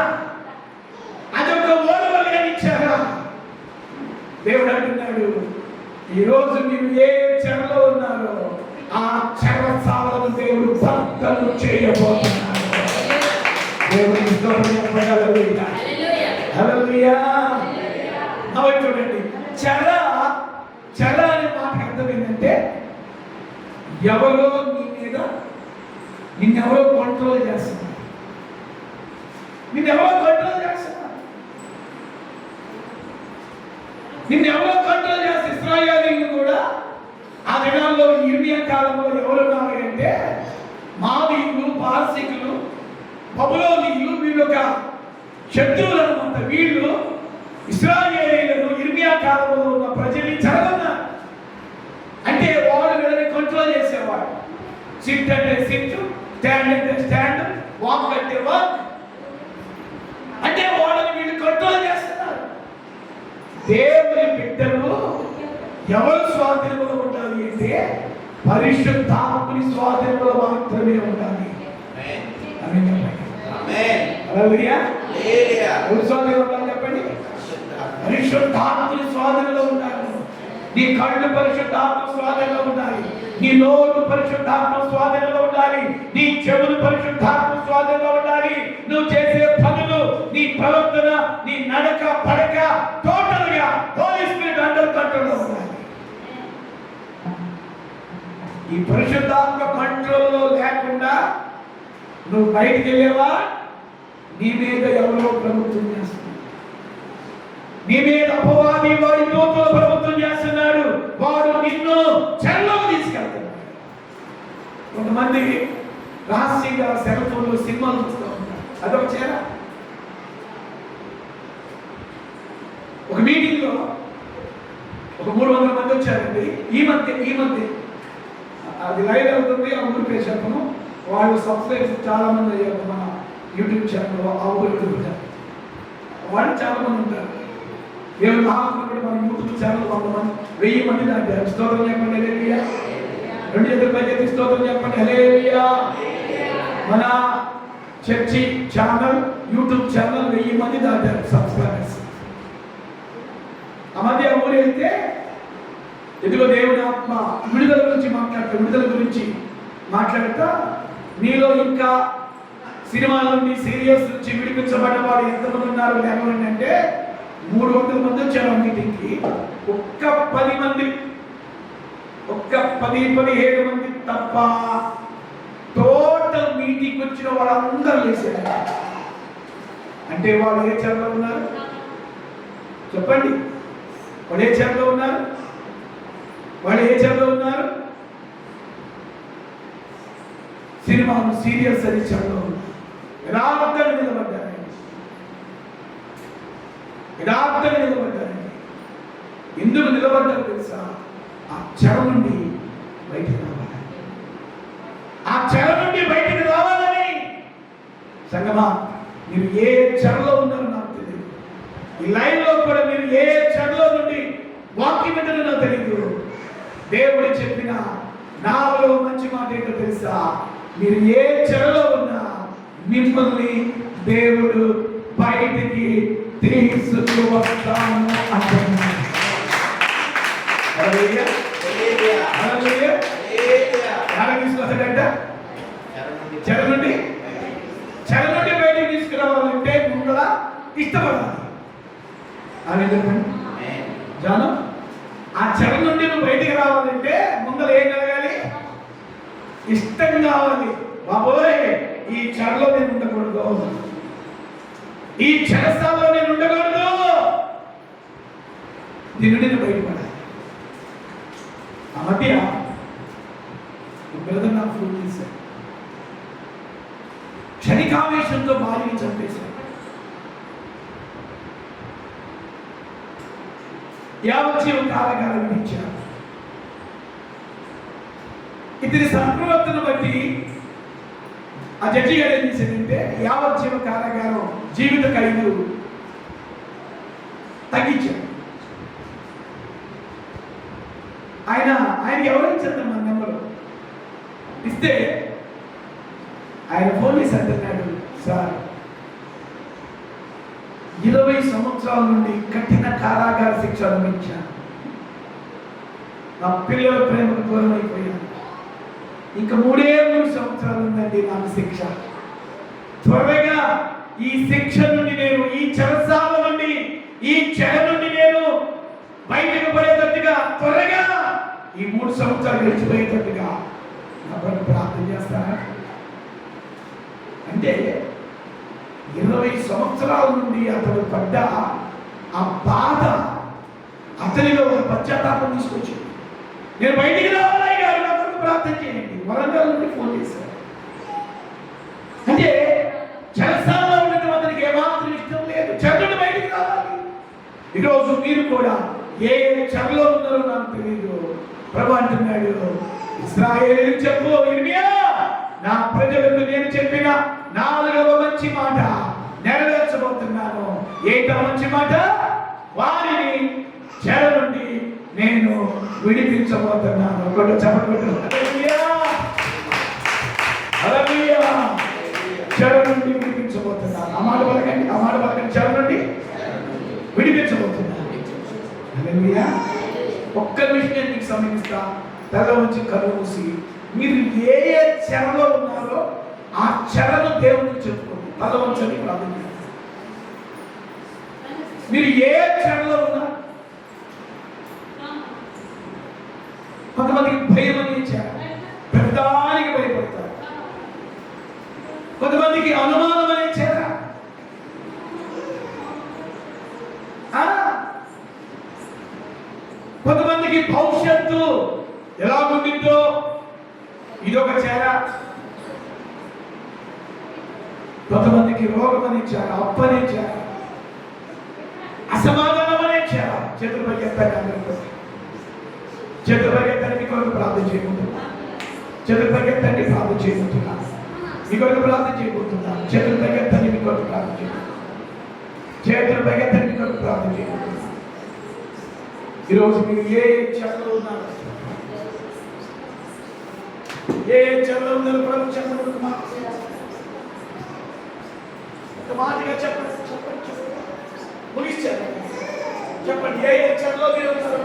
అదొక ఓర్వలేని చెర. దేవుడు అంటున్నాడు, ఈ రోజు మీరు ఏ చెరలో ఉన్నారో ఆ చెరసాలను దేవుడు భర్తలు చేయబోతున్నాడు. దేవుడికి స్తోత్రం చెప్పండి. హల్లెలూయా, హల్లెలూయా. చూడండి, చెర అనే మాటకి అర్థం ఏంటంటే ఎవరో నీ మీద నిన్నెవరో కంట్రోల్ చేస్తున్నారు, నిన్నెవరో కంట్రోల్ చేస్తున్నారు, నిన్నెవరో కంట్రోల్ చేస్తారు. ఇశ్రాయేలీయులు కూడా ఆ దినాల్లో ఇర్మియా కాలంలో ఎవరున్నారు అంటే మాదీయులు, పారసీకులు, బబులోనీయులు, వీళ్ళు ఒక శత్రువులు అనమాట. వీళ్ళు ఇశ్రాయేలీయులను ఇర్మియా కాలంలో ఉన్న ప్రజల్ని చెరగొన్నారు. అంటే వాళ్ళు వీళ్ళని కంట్రోల్ చేసేవాడు. సిట్ అంటే సిట్, స్టాండ్ అంటే స్టాండ్, వాక్ అంటే వాక్. అంటే వాళ్ళని వీళ్ళు కంట్రోల్ చేస్తున్నారు. దేవుని బిడ్డలు ఎవరు స్వాధీనంలో ఉండాలి అంటే పరిశుద్ధాత్మని స్వాధీనంలో మాత్రమే ఉండాలి. చెప్పండి, పరిశుద్ధాత్మని స్వాధీనంలో ఉండాలి. నీ కళ్ళు పరిశుద్ధాత్మ స్వాధీనంలో ఉండాలి, నీ నోరు పరిశుద్ధాత్మ స్వాధీనంలో ఉండాలి, నీ చెవులు పరిశుద్ధాత్మ స్వాధీనంలో ఉండాలి. నువ్వు చేసే పనులు, నీ ప్రవర్తన, నీ నడక పడక టోటల్ గా హోలీ స్పిరిట్ అండర్ కంట్రోల్లో ఉండాలి. ఈ పరిశుద్ధాత్మ కంట్రోల్లో లేకుండా నువ్వు బయటికి వెళ్ళేవా, నీ మీద ఎవరో ప్రభుత్వం చేస్తున్నారు, నీ మీద అపవాది వాడి దూతలు ప్రభుత్వం చేస్తున్నాడు. వాడు నిన్ను చెరలోకి తీసుకెళ్తున్నాడు. కొంతమంది రహస్యంగా సెల్ ఫోన్లో సినిమాలు చూస్తూ ఉంటారు, అదొక చెర. ఒక మీటింగ్ లో ఒక 300 మంది వచ్చారండి. ఈ మధ్య అది లైవ్ అవుతుంది. ఆ ఊరి పేరు చెప్పను. వాళ్ళు సబ్స్క్రైబ్ చాలా మంది అయ్యారు మన యూట్యూబ్ ఛానల్లో. ఆ ఊరి వాళ్ళు చాలా మంది ఉంటారు. దేవుడు మహాత్ముడు మన యూట్యూబ్ ఛానల్ 1000 మంది దాటారు. స్తోత్రం చెప్పండి, హల్లెలూయా. 2 చేతుల పైకి స్తోత్రం చెప్పండి, హల్లెలూయా. మన చర్చి ఛానల్, యూట్యూబ్ ఛానల్ 1000 మంది దాటారు సబ్స్క్రైబర్స్. ఆ మధ్య ఊరు వెళ్తే ఎదుగో దేవుని ఆత్మ విడుదల గురించి మాట్లాడుతా నీలో ఇంకా సినిమాల నుండి, సీరియల్స్ నుంచి విడిపించబడ్డ వాడు ఎంతమంది ఉన్నారు లేకపోతే అంటే 300 మంది వచ్చారు ఆ మీటింగ్కి. ఒక్క 10 మంది, ఒక్క 10-17 మంది తప్ప టోటల్ మీటింగ్ వచ్చిన వాళ్ళందరూ లేచారు. అంటే వాళ్ళు ఏ చెరలో ఉన్నారు చెప్పండి? వాళ్ళు ఏ చెరలో ఉన్నారు? సినిమాలు, సీరియల్స్ అని చెరలో ఉన్నారు. యథార్థంగా నిలబడ్డారండి. ఎందుకు నిలబడ్డారు తెలుసా? ఆ చెర నుండి బయటికి రావాలి. ఆ చెర నుండి బయటికి రావాలని. సంగమా, మీరు ఏ చెరలో ఉన్నారో నాకు తెలియదు. ఈ లైన్లో కూడా మీరు ఏ చెరలో నుండి వాక్యం వింటారో నాకు తెలియదు. దేవుడు చెప్పిన నాలో మంచి మాట ఏంటో తెలుసా? మీరు ఏ చెరలో ఉన్నా మిమ్మల్ని దేవుడు బయటికి తీసుకువస్తాను అంటున్నాడు. హల్లెలూయా, హల్లెలూయా, హల్లెలూయా. ఎలా తీసుకొస్తాడంట? చెర నుండి బయటికి తీసుకురావాలంటే ముందర ఇష్టపడాలి. అని చెప్పండి జాను. ఆ చెర నుండి నువ్వు బయటికి రావాలంటే ముందర ఏం కలగాలి? ఇష్టం కావాలి. బాబోయ్, ఈ చెరలో నేను ఉండకూడదు, ఈ చెరసాలలో నేను ఉండకూడదు, దీని నుండి నేను బయటపడాలి. ఆ మధ్య బ్రదర్ నాకు ఫోన్ చేశాడు. క్షణికావేశంతో భార్యని చంపేశాడు. యావజ్జీవ కారాగారం విధించారు. ఇతని సంప్రవర్తన బట్టి ఆ జడ్జి గారు ఏం చేశాడంటే యావజ్జీవ కారాగారం జీవిత ఖైదు తగ్గించాడు. ఆయనకి ఎవరు ఇచ్చారు మన నెంబరు ఇస్తే ఆయన ఫోన్ చేసి అంటున్నాడు, సార్ 20 సంవత్సరాల నుండి కఠిన కారాగార శిక్ష అనుభవించాను. నా పిల్లల ప్రేమకు దూరం అయిపోయాను. ఇంకా 3 సంవత్సరాలు ఉందండి నాకు శిక్ష. త్వరగా ఈ శిక్ష నుండి నేను, ఈ చెరసాల నుండి, ఈ చెర నుండి నేను బయటకు పడేటట్టుగా, త్వరగా ఈ 3 సంవత్సరాలు గడిచిపోయేటట్టుగా నా కొరకు ప్రార్థన చేస్తారా అంటే 20 సంవత్సరాల నుండి అతడు పడ్డ ఆ బాధ అతనిలో ఒక పశ్చాత్తాపం తీసుకొచ్చింది. నేను బయటికి రావాలి గారు, నా కొరకు ప్రార్థన చేయండి. వరంగల్ నుండి ఫోన్ చేశారు. అంటే చెరసాలలో ఉండటం అతనికి ఏమాత్రం ఇష్టం లేదు. చెరను బయటికి రావాలి. ఈరోజు మీరు కూడా ఏ చెరలో ఉన్నారో నాకు తెలియదు. ప్రభు అంటున్నాడు, ఇశ్రాయేలు చెప్పు, ఇర్మియా, నా ప్రజలకు నేను చెప్పిన 4వ మంచి మాట నెరవేర్చబోతున్నాను. ఏంటో మంచి మాట? వారిని చెర నుండి నేను విడిపించబోతున్నాను. ఒకటి చెప్పబోతున్నాను. చెర నుండి విడిపించబోతున్నాను. ఆ మాట పలకండి, చెర నుండి విడిపించబోతున్నాను. హల్లెలూయా. ఒక్క నిమిషం మీకు సమయిస్తా. తల వచ్చి కళ్ళు మూసి మీరు ఏ చెరలో ఉన్నారో ఆ చెరను దేవుడికి చెప్పుకోండి. తల వంచని ప్రార్థన చేయండి. మీరు ఏ చెరలో ఉన్నారు? కొంతమందికి భయం అనే చెర, పెద్దానికి భయపడతారు. కొంతమందికి అనుమానం అనే చెర, కొంతమందికి భవిష్యత్తు ఎలా ఉండిందో ఇదొక చెర, కొంతమందికి రోగం అనే చెర, అప్పు అనే చెర, అసమాధానం అనే చెర. చేతులు పరిగెత్తండి, అందరికీ చేతులు పరిగెత్తండి. మీ కొరకు ప్రార్థన చేయబోతున్నా. చేతులు పరిగెత్తండి, ప్రార్థన చేయబోతున్నా. మీ కొరకు ప్రార్థన చేయబోతున్నా. చేతులు పరిగెత్తండి, మీ కొరకు ప్రార్థన చేయబోతున్నా. చేతులు పరిగెత్తండి, మీ కొరకు ప్రార్థన చేయబోతున్నా. ఈరోజు మీరు ఏ చెరలో ఉన్నారు? ఏ చెరలో ఉన్నారు? ప్రభు చెప్పండి. ఒక మాటగా చెప్పండి, ముగిస్తారు. చెప్పండి, ఏ చెరలో మీరు ఉన్నారు?